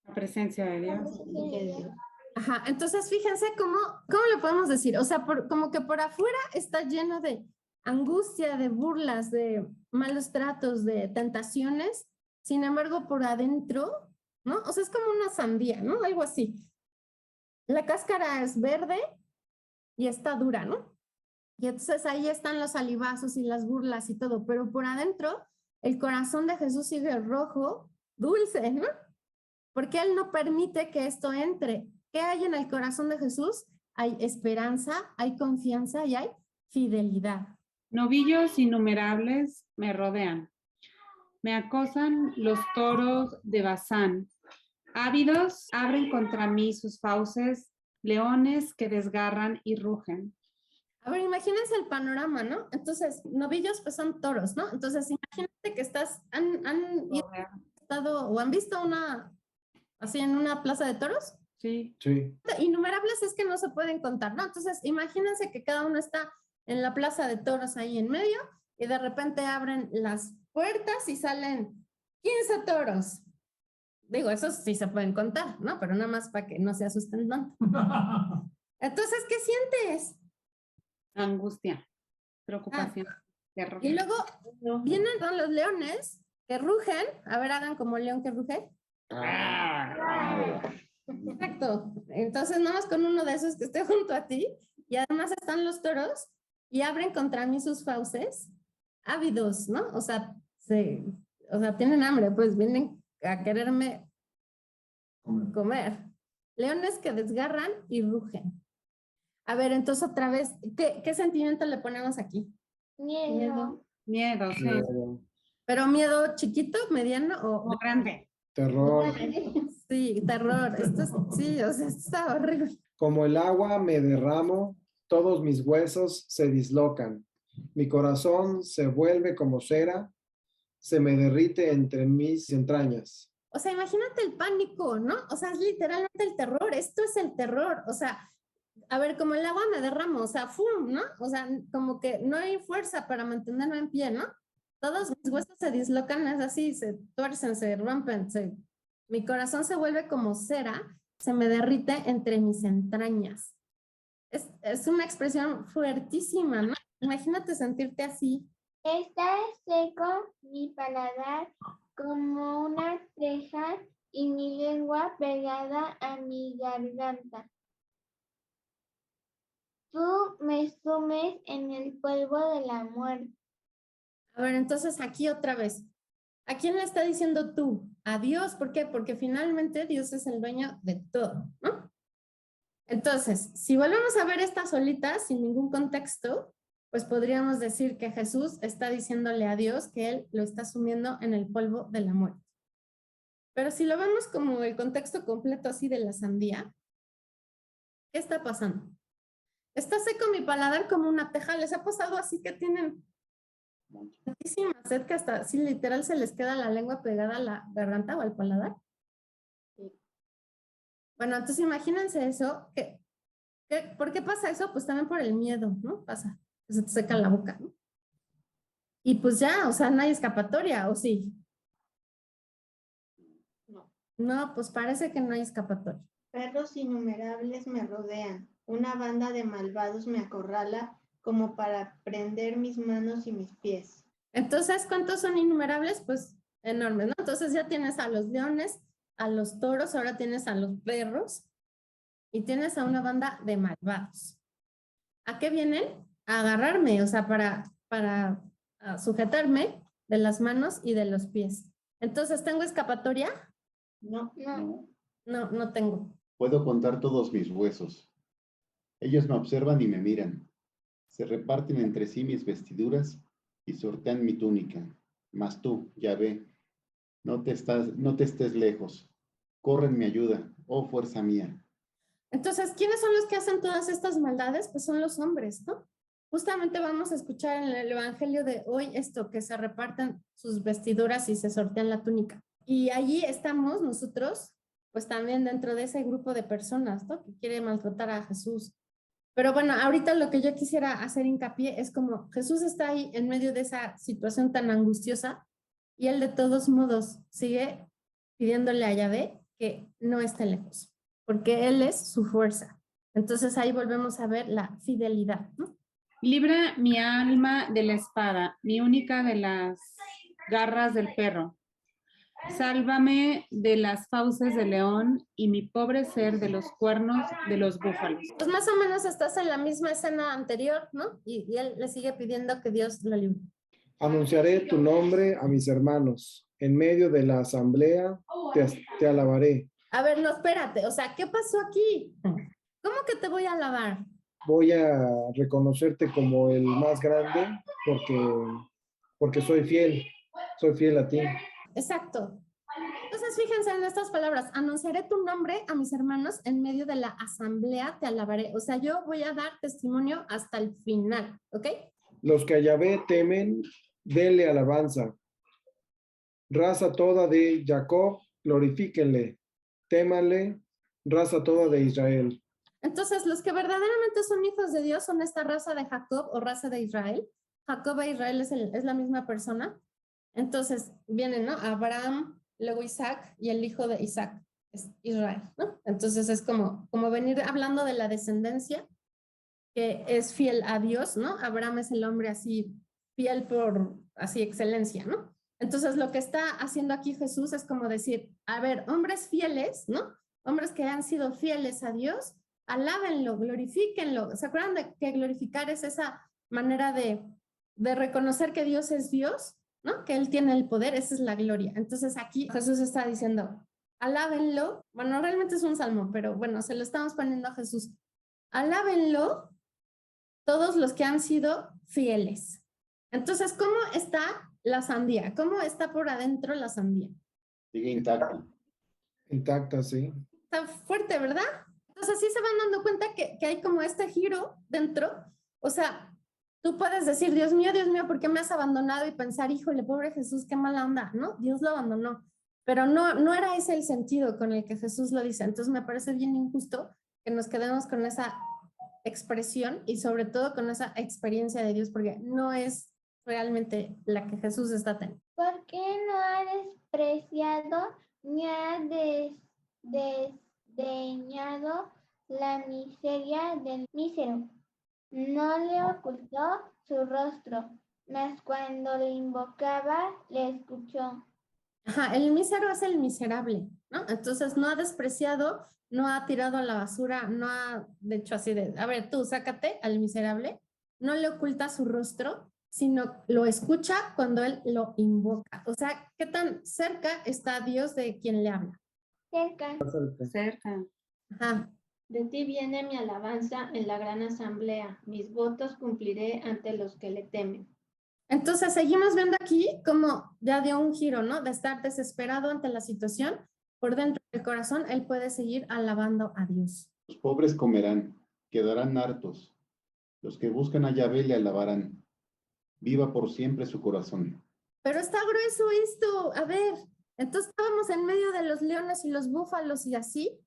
La presencia de Dios. Ajá, entonces fíjense cómo le podemos decir, o sea, como que por afuera está lleno de angustia, de burlas, de malos tratos, de tentaciones, sin embargo por adentro, ¿no? O sea, es como una sandía, ¿no? Algo así. La cáscara es verde y está dura, ¿no? Y entonces ahí están los salivazos y las burlas y todo, pero por adentro el corazón de Jesús sigue rojo, dulce, ¿no? Porque Él no permite que esto entre. ¿Qué hay en el corazón de Jesús? Hay esperanza, hay confianza y hay fidelidad. Novillos innumerables me rodean. Me acosan los toros de Bazán. Ávidos abren contra mí sus fauces, leones que desgarran y rugen. A ver, imagínense el panorama, ¿no? Entonces, novillos pues son toros, ¿no? Entonces, imagínate que han estado o han visto así en una plaza de toros. Sí. Sí. Innumerables es que no se pueden contar, ¿no? Entonces, imagínense que cada uno está en la plaza de toros ahí en medio y de repente abren las puertas y salen 15 toros. Digo, esos sí se pueden contar, ¿no? Pero nada más para que no se asusten tanto. Entonces, ¿qué sientes? Angustia, preocupación, terror. Y luego vienen los leones que rugen. A ver, hagan como león que ruge. Exacto. Entonces, nada más con uno de esos que esté junto a ti. Y además están los toros y abren contra mí sus fauces, ávidos, ¿no? O sea, tienen hambre, pues vienen a quererme comer. Leones que desgarran y rugen. A ver, entonces otra vez, ¿qué sentimiento le ponemos aquí? Miedo. Miedo, sí. ¿Pero miedo chiquito, mediano o Grande. Terror. Sí, terror. Sí, o sea, esto está horrible. Como el agua me derramo, todos mis huesos se dislocan. Mi corazón se vuelve como cera, se me derrite entre mis entrañas. O sea, imagínate el pánico, ¿no? O sea, es literalmente el terror. Esto es el terror. O sea, a ver, como el agua me derramo, o sea, ¡fum!, ¿no? O sea, como que no hay fuerza para mantenerme en pie, ¿no? Todos mis huesos se dislocan, es así, se tuercen, se rompen, mi corazón se vuelve como cera, se me derrite entre mis entrañas. Es una expresión fuertísima, ¿no? Imagínate sentirte así. Está seco mi paladar como una teja y mi lengua pegada a mi garganta. Tú me sumes en el polvo de la muerte. A ver, entonces aquí otra vez. ¿A quién le está diciendo tú? A Dios. ¿Por qué? Porque finalmente Dios es el dueño de todo, ¿no? Entonces, si volvemos a ver esta solita sin ningún contexto, pues podríamos decir que Jesús está diciéndole a Dios que Él lo está sumiendo en el polvo de la muerte. Pero si lo vemos como el contexto completo así de la sandía, ¿qué está pasando? Está seco mi paladar como una teja. ¿Les ha pasado así que tienen muchísima sed que hasta así literal se les queda la lengua pegada a la garganta o al paladar? Bueno, entonces imagínense eso. ¿Por qué pasa eso? Pues también por el miedo, ¿no? Pasa, se te seca la boca, ¿no? Y pues ya, o sea, no hay escapatoria, ¿o sí? No, pues parece que no hay escapatoria. Perros innumerables me rodean. Una banda de malvados me acorrala como para prender mis manos y mis pies. Entonces, ¿cuántos son innumerables? Pues enormes, ¿no? Entonces ya tienes a los leones, a los toros, ahora tienes a los perros y tienes a una banda de malvados. ¿A qué vienen? A agarrarme, o sea, para sujetarme de las manos y de los pies. Entonces, ¿tengo escapatoria? No. No. No tengo. Puedo contar todos mis huesos. Ellos me observan y me miran. Se reparten entre sí mis vestiduras y sortean mi túnica. Mas tú, Yahvé, no te estés lejos. Corre en mi ayuda, oh fuerza mía. Entonces, ¿quiénes son los que hacen todas estas maldades? Pues son los hombres, ¿no? Justamente vamos a escuchar en el evangelio de hoy esto, que se reparten sus vestiduras y se sortean la túnica. Y allí estamos nosotros, pues también dentro de ese grupo de personas, ¿no? Que quiere maltratar a Jesús. Pero bueno, ahorita lo que yo quisiera hacer hincapié es como Jesús está ahí en medio de esa situación tan angustiosa y él de todos modos sigue pidiéndole a Yahvé que no esté lejos, porque él es su fuerza. Entonces ahí volvemos a ver la fidelidad, ¿no? Libra mi alma de la espada, mi única de las garras del perro. Sálvame de las fauces del león y mi pobre ser de los cuernos de los búfalos. Pues más o menos estás en la misma escena anterior, ¿no? Y él le sigue pidiendo que Dios lo libre. Anunciaré tu nombre a mis hermanos. En medio de la asamblea te alabaré. A ver, no, espérate, o sea, ¿qué pasó aquí? ¿Cómo que te voy a alabar? Voy a reconocerte como el más grande porque soy fiel a ti. Exacto. Entonces, fíjense en estas palabras. Anunciaré tu nombre a mis hermanos en medio de la asamblea, te alabaré. O sea, yo voy a dar testimonio hasta el final, ¿ok? Los que a Yahvé temen, denle alabanza. Raza toda de Jacob, glorifíquenle. Témanle, raza toda de Israel. Entonces, los que verdaderamente son hijos de Dios son esta raza de Jacob o raza de Israel. Jacob e Israel es la misma persona. Entonces, vienen, ¿no? Abraham, luego Isaac, y el hijo de Isaac es Israel, ¿no? Entonces, es como venir hablando de la descendencia que es fiel a Dios, ¿no? Abraham es el hombre así, fiel por, así, excelencia, ¿no? Entonces, lo que está haciendo aquí Jesús es como decir, a ver, hombres fieles, ¿no? Hombres que han sido fieles a Dios, alábenlo, glorifíquenlo. ¿Se acuerdan de que glorificar es esa manera de reconocer que Dios es Dios, ¿no? Que Él tiene el poder, esa es la gloria. Entonces aquí Jesús está diciendo, alábenlo. Bueno, realmente es un salmo, pero bueno, se lo estamos poniendo a Jesús. Alábenlo todos los que han sido fieles. Entonces, ¿cómo está la sandía? ¿Cómo está por adentro la sandía? Sigue intacta. Intacta, sí. Está fuerte, ¿verdad? Entonces sí se van dando cuenta que hay como este giro dentro. O sea, tú puedes decir, Dios mío, ¿por qué me has abandonado? Y pensar, híjole, pobre Jesús, qué mala onda, ¿no? Dios lo abandonó. Pero no era ese el sentido con el que Jesús lo dice. Entonces me parece bien injusto que nos quedemos con esa expresión y sobre todo con esa experiencia de Dios, porque no es realmente la que Jesús está teniendo. ¿Por qué no ha despreciado ni ha desdeñado la miseria del mísero? No le ocultó su rostro, mas cuando le invocaba, le escuchó. Ajá, el mísero es el miserable, ¿no? Entonces no ha despreciado, no ha tirado a la basura, no ha hecho así de, a ver, tú sácate al miserable, no le oculta su rostro, sino lo escucha cuando él lo invoca. O sea, ¿qué tan cerca está Dios de quien le habla? Cerca. Cerca. Ajá. De ti viene mi alabanza en la gran asamblea. Mis votos cumpliré ante los que le temen. Entonces seguimos viendo aquí como ya dio un giro, ¿no? De estar desesperado ante la situación, por dentro del corazón, él puede seguir alabando a Dios. Los pobres comerán, quedarán hartos. Los que buscan a Yahvé le alabarán. Viva por siempre su corazón. Pero está grueso esto. A ver, entonces estábamos en medio de los leones y los búfalos y así.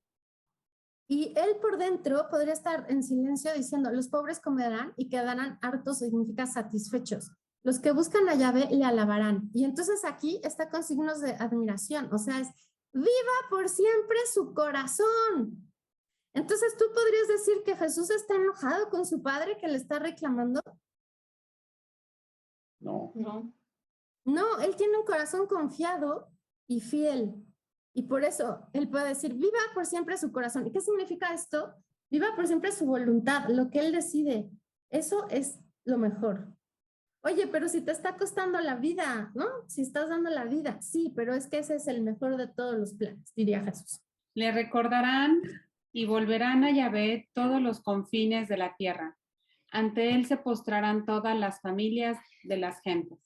Y él por dentro podría estar en silencio diciendo, los pobres comerán y quedarán hartos, significa satisfechos. Los que buscan a Yahvé le alabarán. Y entonces aquí está con signos de admiración. O sea, es viva por siempre su corazón. Entonces tú podrías decir que Jesús está enojado con su padre que le está reclamando. No. No, él tiene un corazón confiado y fiel. Y por eso él puede decir, viva por siempre su corazón. ¿Y qué significa esto? Viva por siempre su voluntad, lo que él decide. Eso es lo mejor. Oye, pero si te está costando la vida, ¿no? Si estás dando la vida, sí, pero es que ese es el mejor de todos los planes, diría Jesús. Le recordarán y volverán a Yahvé todos los confines de la tierra. Ante él se postrarán todas las familias de las gentes.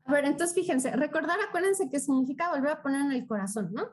A ver, entonces fíjense, recordar, acuérdense que significa volver a poner en el corazón, ¿no?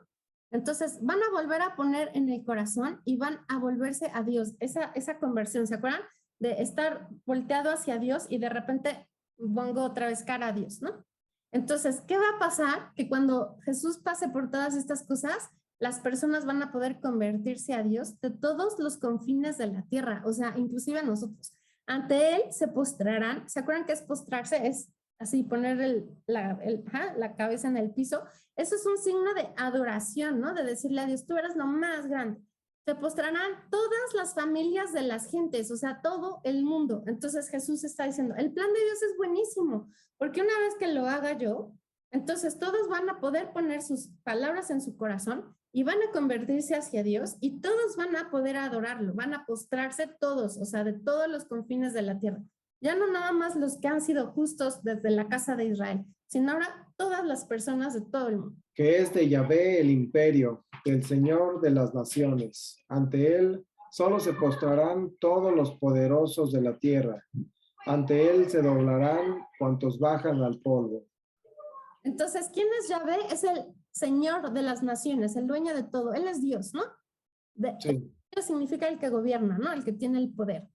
Entonces van a volver a poner en el corazón y van a volverse a Dios. Esa conversión, ¿se acuerdan? De estar volteado hacia Dios y de repente pongo otra vez cara a Dios, ¿no? Entonces, ¿qué va a pasar? Que cuando Jesús pase por todas estas cosas, las personas van a poder convertirse a Dios de todos los confines de la tierra, o sea, inclusive nosotros. Ante Él se postrarán. ¿Se acuerdan qué es postrarse? Es así, poner la cabeza en el piso. Eso es un signo de adoración, ¿no? De decirle a Dios, tú eres lo más grande. Se postrarán todas las familias de las gentes, o sea, todo el mundo. Entonces Jesús está diciendo, el plan de Dios es buenísimo, porque una vez que lo haga yo, entonces todos van a poder poner sus palabras en su corazón y van a convertirse hacia Dios y todos van a poder adorarlo, van a postrarse todos, o sea, de todos los confines de la tierra. Ya no nada más los que han sido justos desde la casa de Israel, sino ahora todas las personas de todo el mundo. Que es de Yahvé el imperio, del Señor de las naciones. Ante él solo se postrarán todos los poderosos de la tierra. Ante él se doblarán cuantos bajan al polvo. Entonces, ¿quién es Yahvé? Es el Señor de las naciones, el dueño de todo. Él es Dios, ¿no? Sí. Dios significa el que gobierna, ¿no? El que tiene el poder.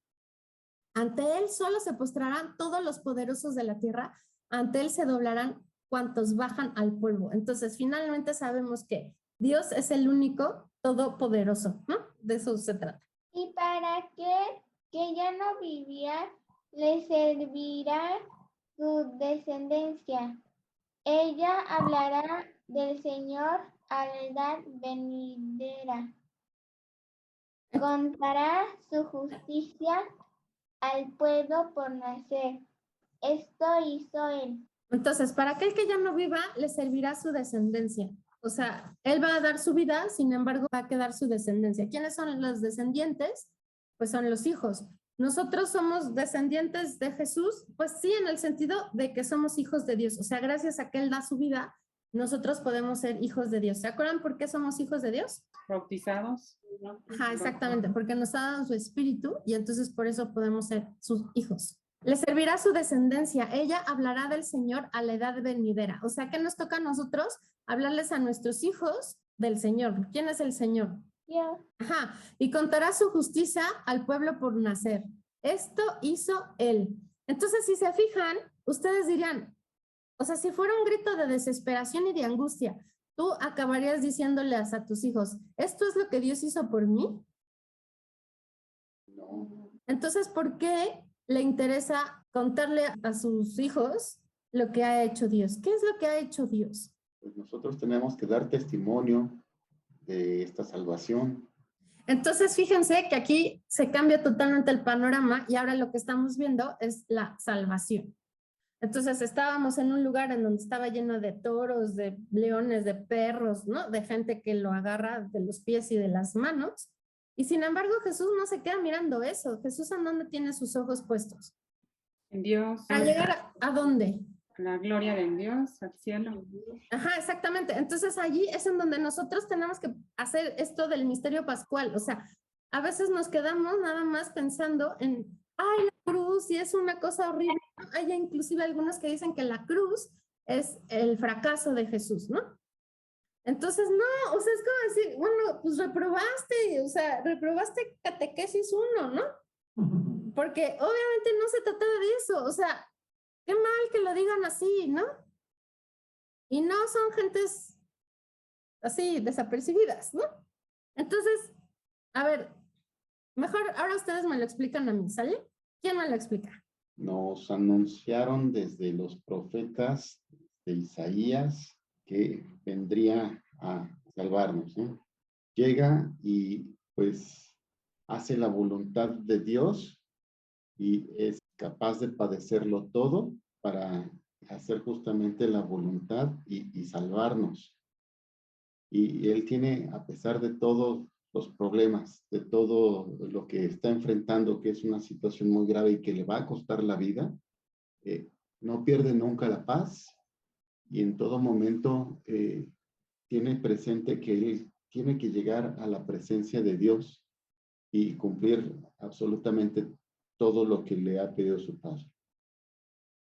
Ante él solo se postrarán todos los poderosos de la tierra. Ante él se doblarán cuantos bajan al polvo. Entonces, finalmente sabemos que Dios es el único todopoderoso, ¿no? De eso se trata. Y para que ya no vivía, le servirá su descendencia. Ella hablará del Señor a la edad venidera. Contará su justicia al pueblo por nacer. Esto hizo él. Entonces, para aquel que ya no viva, le servirá su descendencia. O sea, él va a dar su vida, sin embargo, va a quedar su descendencia. ¿Quiénes son los descendientes? Pues son los hijos. ¿Nosotros somos descendientes de Jesús? Pues sí, en el sentido de que somos hijos de Dios. O sea, gracias a que Él da su vida, nosotros podemos ser hijos de Dios. ¿Se acuerdan por qué somos hijos de Dios? Bautizados. Ajá, exactamente, porque nos ha dado su espíritu y entonces por eso podemos ser sus hijos. Le servirá su descendencia. Ella hablará del Señor a la edad venidera. O sea, ¿qué nos toca a nosotros? Hablarles a nuestros hijos del Señor. ¿Quién es el Señor? Dios. Ajá, y contará su justicia al pueblo por nacer. Esto hizo él. Entonces, si se fijan, ustedes dirían, o sea, si fuera un grito de desesperación y de angustia, tú acabarías diciéndoles a tus hijos, ¿esto es lo que Dios hizo por mí? No, Entonces, ¿por qué le interesa contarle a sus hijos lo que ha hecho Dios? ¿Qué es lo que ha hecho Dios? pues nosotros tenemos que dar testimonio de esta salvación. Entonces, fíjense que aquí se cambia totalmente el panorama y ahora lo que estamos viendo es la salvación. Entonces, estábamos en un lugar en donde estaba lleno de toros, de leones, de perros, ¿no? De gente que lo agarra de los pies y de las manos. Y sin embargo, Jesús no se queda mirando eso. Jesús, ¿en dónde tiene sus ojos puestos? En Dios. ¿Para llegar a dónde? La gloria de Dios, al cielo. Ajá, exactamente. Entonces allí es en donde nosotros tenemos que hacer esto del misterio pascual. O sea, a veces nos quedamos nada más pensando en, ay, la cruz, y es una cosa horrible. Hay inclusive algunos que dicen que la cruz es el fracaso de Jesús, ¿no? Entonces, no, o sea, es como decir, bueno, pues reprobaste, o sea, reprobaste catequesis 1, ¿no? Porque obviamente no se trataba de eso, o sea, qué mal que lo digan así, ¿no? Y no son gentes así desapercibidas, ¿no? Entonces, a ver, mejor ahora ustedes me lo explican a mí, ¿sale? ¿Quién me lo explica? Nos anunciaron desde los profetas de Isaías que vendría a salvarnos, ¿no? Llega y pues hace la voluntad de Dios y es capaz de padecerlo todo para hacer justamente la voluntad y salvarnos. Y Él tiene, a pesar de todos los problemas, de todo lo que está enfrentando, que es una situación muy grave y que le va a costar la vida, no pierde nunca la paz y en todo momento tiene presente que él tiene que llegar a la presencia de Dios y cumplir absolutamente todo lo que le ha pedido su padre.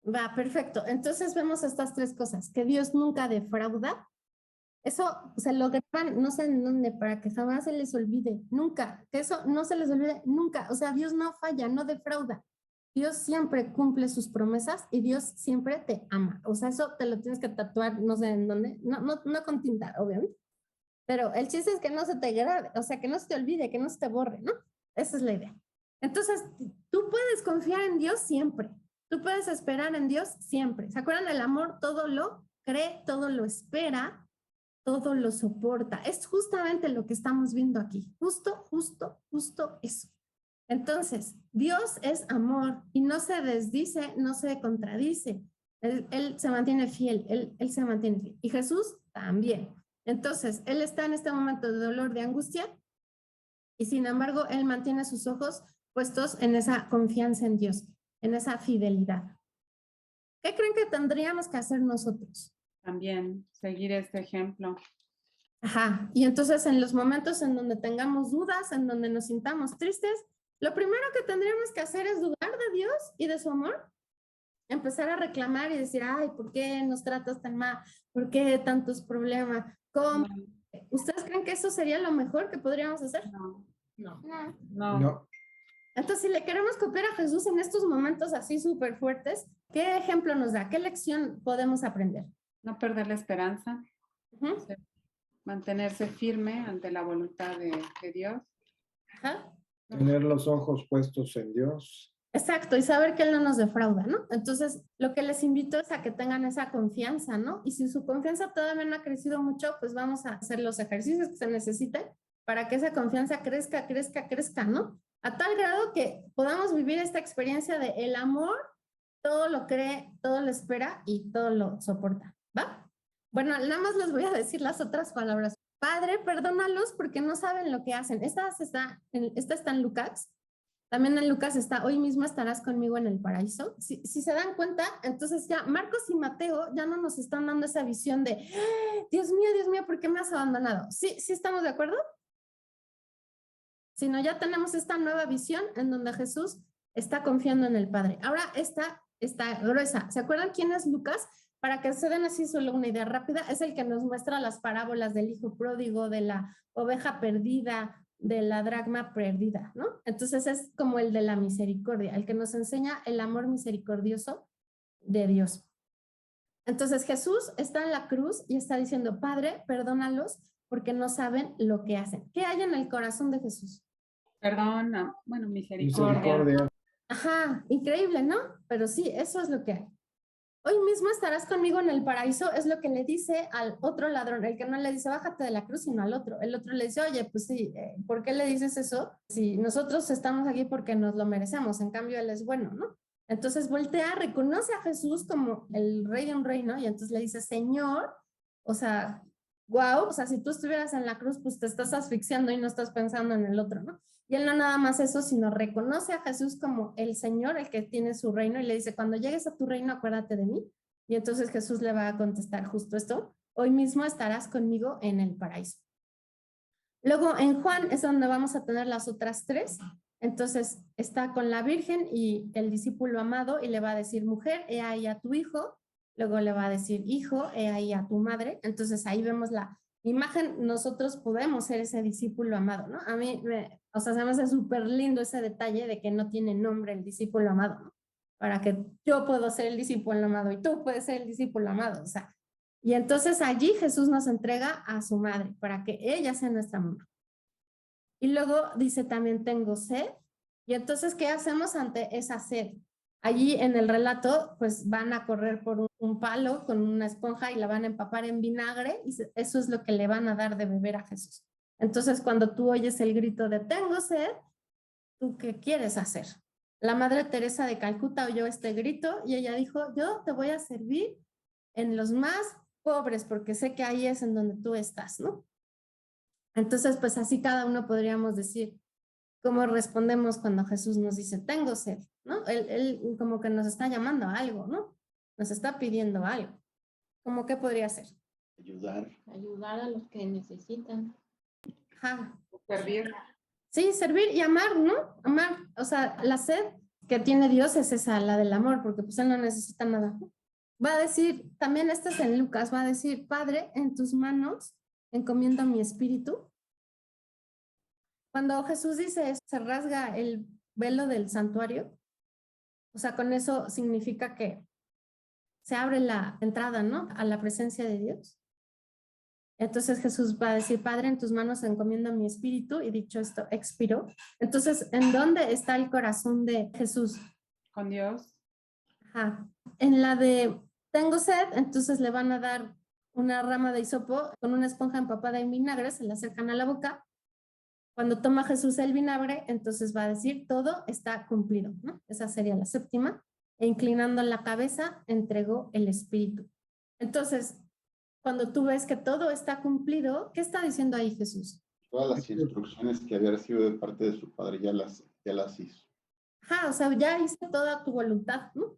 Va, perfecto. Entonces vemos estas tres cosas, que Dios nunca defrauda. Eso se lo graban, no sé en dónde, para que jamás se les olvide, nunca, que eso no se les olvide nunca. O sea, Dios no falla, no defrauda. Dios siempre cumple sus promesas y Dios siempre te ama. O sea, eso te lo tienes que tatuar, no sé en dónde, no con tinta, obviamente. Pero el chiste es que no se te grabe, o sea, que no se te olvide, que no se te borre, ¿no? Esa es la idea. Entonces, tú puedes confiar en Dios siempre. Tú puedes esperar en Dios siempre. ¿Se acuerdan? El amor todo lo cree, todo lo espera, todo lo soporta. Es justamente lo que estamos viendo aquí. Justo eso. Entonces, Dios es amor y no se desdice, no se contradice. Él se mantiene fiel, él se mantiene fiel. Y Jesús también. Entonces, Él está en este momento de dolor, de angustia, y sin embargo, Él mantiene sus ojos puestos en esa confianza en Dios, en esa fidelidad. ¿Qué creen que tendríamos que hacer nosotros? También seguir este ejemplo. Ajá, y entonces en los momentos en donde tengamos dudas, en donde nos sintamos tristes, lo primero que tendríamos que hacer es dudar de Dios y de su amor. Empezar a reclamar y decir, ay, ¿por qué nos tratas tan mal? ¿Por qué tantos problemas? ¿Cómo? ¿Ustedes creen que eso sería lo mejor que podríamos hacer? No. No. Entonces, si le queremos copiar a Jesús en estos momentos así súper fuertes, ¿qué ejemplo nos da? ¿Qué lección podemos aprender? No perder la esperanza. Uh-huh. Mantenerse firme ante la voluntad de Dios. Ajá. Tener los ojos puestos en Dios. Exacto, y saber que Él no nos defrauda, ¿no? Entonces, lo que les invito es a que tengan esa confianza, ¿no? Y si su confianza todavía no ha crecido mucho, pues vamos a hacer los ejercicios que se necesiten para que esa confianza crezca, ¿no? A tal grado que podamos vivir esta experiencia de el amor, todo lo cree, todo lo espera y todo lo soporta, ¿va? Bueno, nada más les voy a decir las otras palabras. Padre, perdónalos porque no saben lo que hacen. Esta está en Lucas. También en Lucas está, hoy mismo estarás conmigo en el paraíso. Si se dan cuenta, entonces ya Marcos y Mateo ya no nos están dando esa visión de, Dios mío, ¿por qué me has abandonado? ¿Sí estamos de acuerdo? Sino ya tenemos esta nueva visión en donde Jesús está confiando en el Padre. Ahora esta está gruesa. ¿Se acuerdan quién es Lucas? Para que se den así solo una idea rápida, es el que nos muestra las parábolas del hijo pródigo, de la oveja perdida, de la dracma perdida, ¿no? Entonces es como el de la misericordia, el que nos enseña el amor misericordioso de Dios. Entonces Jesús está en la cruz y está diciendo, Padre, perdónalos porque no saben lo que hacen. ¿Qué hay en el corazón de Jesús? Perdón, bueno, misericordia. Ajá, increíble, ¿no? Pero sí, eso es lo que hay. Hoy mismo estarás conmigo en el paraíso, es lo que le dice al otro ladrón, el que no le dice bájate de la cruz, sino al otro. El otro le dice, oye, pues sí, ¿por qué le dices eso? Si nosotros estamos aquí porque nos lo merecemos, en cambio él es bueno, ¿no? Entonces voltea, reconoce a Jesús como el rey de un reino y entonces le dice, Señor, o sea, wow, o sea, si tú estuvieras en la cruz, pues te estás asfixiando y no estás pensando en el otro, ¿no? Y él no nada más eso, sino reconoce a Jesús como el Señor, el que tiene su reino, y le dice, cuando llegues a tu reino, acuérdate de mí. Y entonces Jesús le va a contestar justo esto, hoy mismo estarás conmigo en el paraíso. Luego en Juan es donde vamos a tener las otras tres. Entonces está con la Virgen y el discípulo amado y le va a decir, mujer, he ahí a tu hijo. Luego le va a decir, hijo, he ahí a tu madre. Entonces ahí vemos la imagen, nosotros podemos ser ese discípulo amado, ¿no? A mí, se me hace súper lindo ese detalle de que no tiene nombre el discípulo amado, ¿no? Para que yo puedo ser el discípulo amado y tú puedes ser el discípulo amado, o sea. Y entonces allí Jesús nos entrega a su madre para que ella sea nuestra mamá. Y luego dice también tengo sed. Y entonces, ¿qué hacemos ante esa sed? Allí en el relato, pues van a correr por un palo con una esponja y la van a empapar en vinagre y eso es lo que le van a dar de beber a Jesús. Entonces, cuando tú oyes el grito de tengo sed, ¿tú qué quieres hacer? La Madre Teresa de Calcuta oyó este grito y ella dijo, yo te voy a servir en los más pobres porque sé que ahí es en donde tú estás, ¿no? Entonces, pues así cada uno podríamos decir, cómo respondemos cuando Jesús nos dice, tengo sed, ¿no? Él como que nos está llamando a algo, ¿no? Nos está pidiendo algo. ¿Cómo qué podría ser? Ayudar. Ayudar a los que necesitan. Ajá. Servir. Sí, servir y amar, ¿no? Amar, o sea, la sed que tiene Dios es esa, la del amor, porque pues Él no necesita nada. Va a decir, también este es en Lucas, va a decir, Padre, en tus manos encomiendo mi espíritu. Cuando Jesús dice eso, se rasga el velo del santuario, o sea, con eso significa que se abre la entrada, ¿no? A la presencia de Dios. Entonces Jesús va a decir, Padre, en tus manos encomiendo mi espíritu, y dicho esto, expiró. Entonces, ¿en dónde está el corazón de Jesús? Con Dios. Ajá. En la de tengo sed, entonces le van a dar una rama de hisopo con una esponja empapada en vinagre, se la acercan a la boca. Cuando toma Jesús el vinagre, entonces va a decir, todo está cumplido, ¿no? Esa sería la séptima. E inclinando la cabeza, entregó el espíritu. Entonces, cuando tú ves que todo está cumplido, ¿qué está diciendo ahí Jesús? Todas las instrucciones que había recibido de parte de su padre ya las hizo. Ajá, o sea, ya hice toda tu voluntad, ¿no?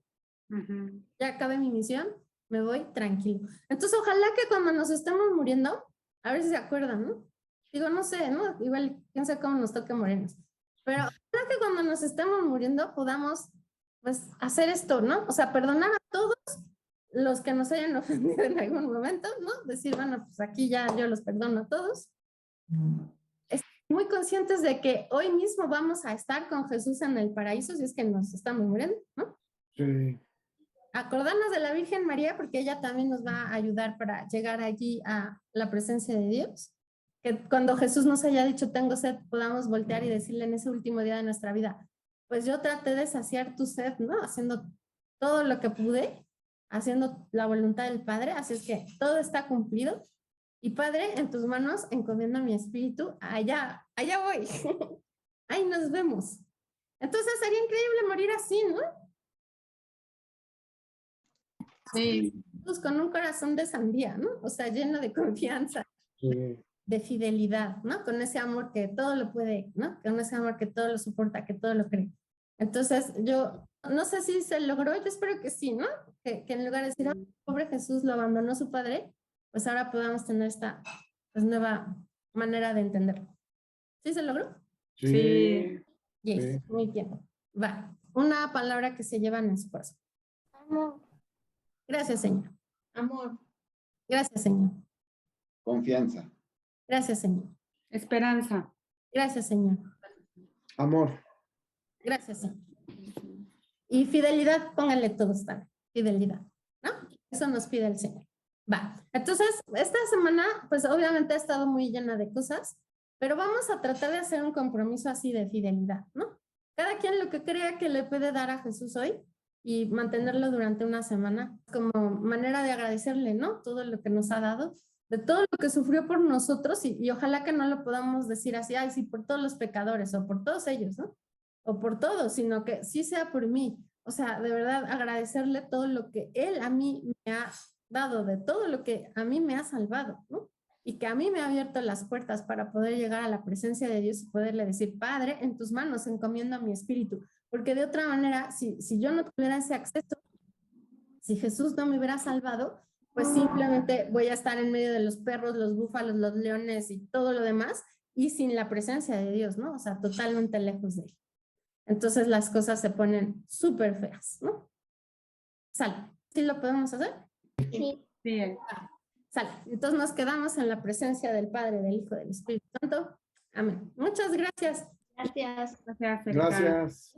Ujú. Ya acabé mi misión, me voy tranquilo. Entonces, ojalá que cuando nos estemos muriendo, a ver si se acuerdan, ¿no? Digo, no sé, ¿no? Igual, quién sabe cómo nos toque morirnos. Pero ojalá que cuando nos estemos muriendo podamos, pues, hacer esto, ¿no? O sea, perdonar a todos los que nos hayan ofendido en algún momento, ¿no? Decir, bueno, pues aquí ya yo los perdono a todos. Muy conscientes de que hoy mismo vamos a estar con Jesús en el paraíso, si es que nos estamos muriendo, ¿no? Sí. Acordarnos de la Virgen María, porque ella también nos va a ayudar para llegar allí a la presencia de Dios. Que cuando Jesús nos haya dicho, tengo sed, podamos voltear y decirle en ese último día de nuestra vida, pues yo traté de saciar tu sed, ¿no? Haciendo todo lo que pude, haciendo la voluntad del Padre, así es que todo está cumplido. Y Padre, en tus manos encomiendo mi espíritu, allá voy. Ahí nos vemos. Entonces sería increíble morir así, ¿no? Sí. Con un corazón de sandía, ¿no? O sea, lleno de confianza, Sí. de fidelidad, ¿no? Con ese amor que todo lo puede, ¿no? Con ese amor que todo lo soporta, que todo lo cree. Entonces, yo no sé si se logró, yo espero que sí, ¿no? Que en lugar de decir, oh, pobre Jesús lo abandonó su padre, pues ahora podamos tener esta pues, nueva manera de entenderlo. ¿Sí se logró? Sí. Yes, Sí. muy bien. Va. Una palabra que se llevan en su corazón. Amor. Gracias, Señor. Amor. Gracias, Señor. Confianza. Gracias, Señor. Esperanza. Gracias, Señor. Amor. Gracias, Señor. Y fidelidad, pónganle todos también. Fidelidad, ¿no? Eso nos pide el Señor. Va. Entonces, esta semana, pues obviamente ha estado muy llena de cosas, pero vamos a tratar de hacer un compromiso así de fidelidad, ¿no? Cada quien lo que crea que le puede dar a Jesús hoy y mantenerlo durante una semana como manera de agradecerle, ¿no? Todo lo que nos ha dado, de todo lo que sufrió por nosotros y ojalá que no lo podamos decir así, ay, sí, por todos los pecadores o por todos ellos, ¿no? O por todos, sino que sí sea por mí. O sea, de verdad agradecerle todo lo que Él a mí me ha dado, de todo lo que a mí me ha salvado, ¿no? Y que a mí me ha abierto las puertas para poder llegar a la presencia de Dios y poderle decir, Padre, en tus manos encomiendo a mi espíritu. Porque de otra manera, si yo no tuviera ese acceso, si Jesús no me hubiera salvado, pues simplemente voy a estar en medio de los perros, los búfalos, los leones y todo lo demás, y sin la presencia de Dios, ¿no? O sea, totalmente lejos de Él. Entonces las cosas se ponen súper feas, ¿no? Sale. ¿Sí lo podemos hacer? Sí. Bien. Sale. Entonces nos quedamos en la presencia del Padre, del Hijo, del Espíritu Santo. Amén. Muchas gracias. Gracias. Gracias, Erika. Gracias.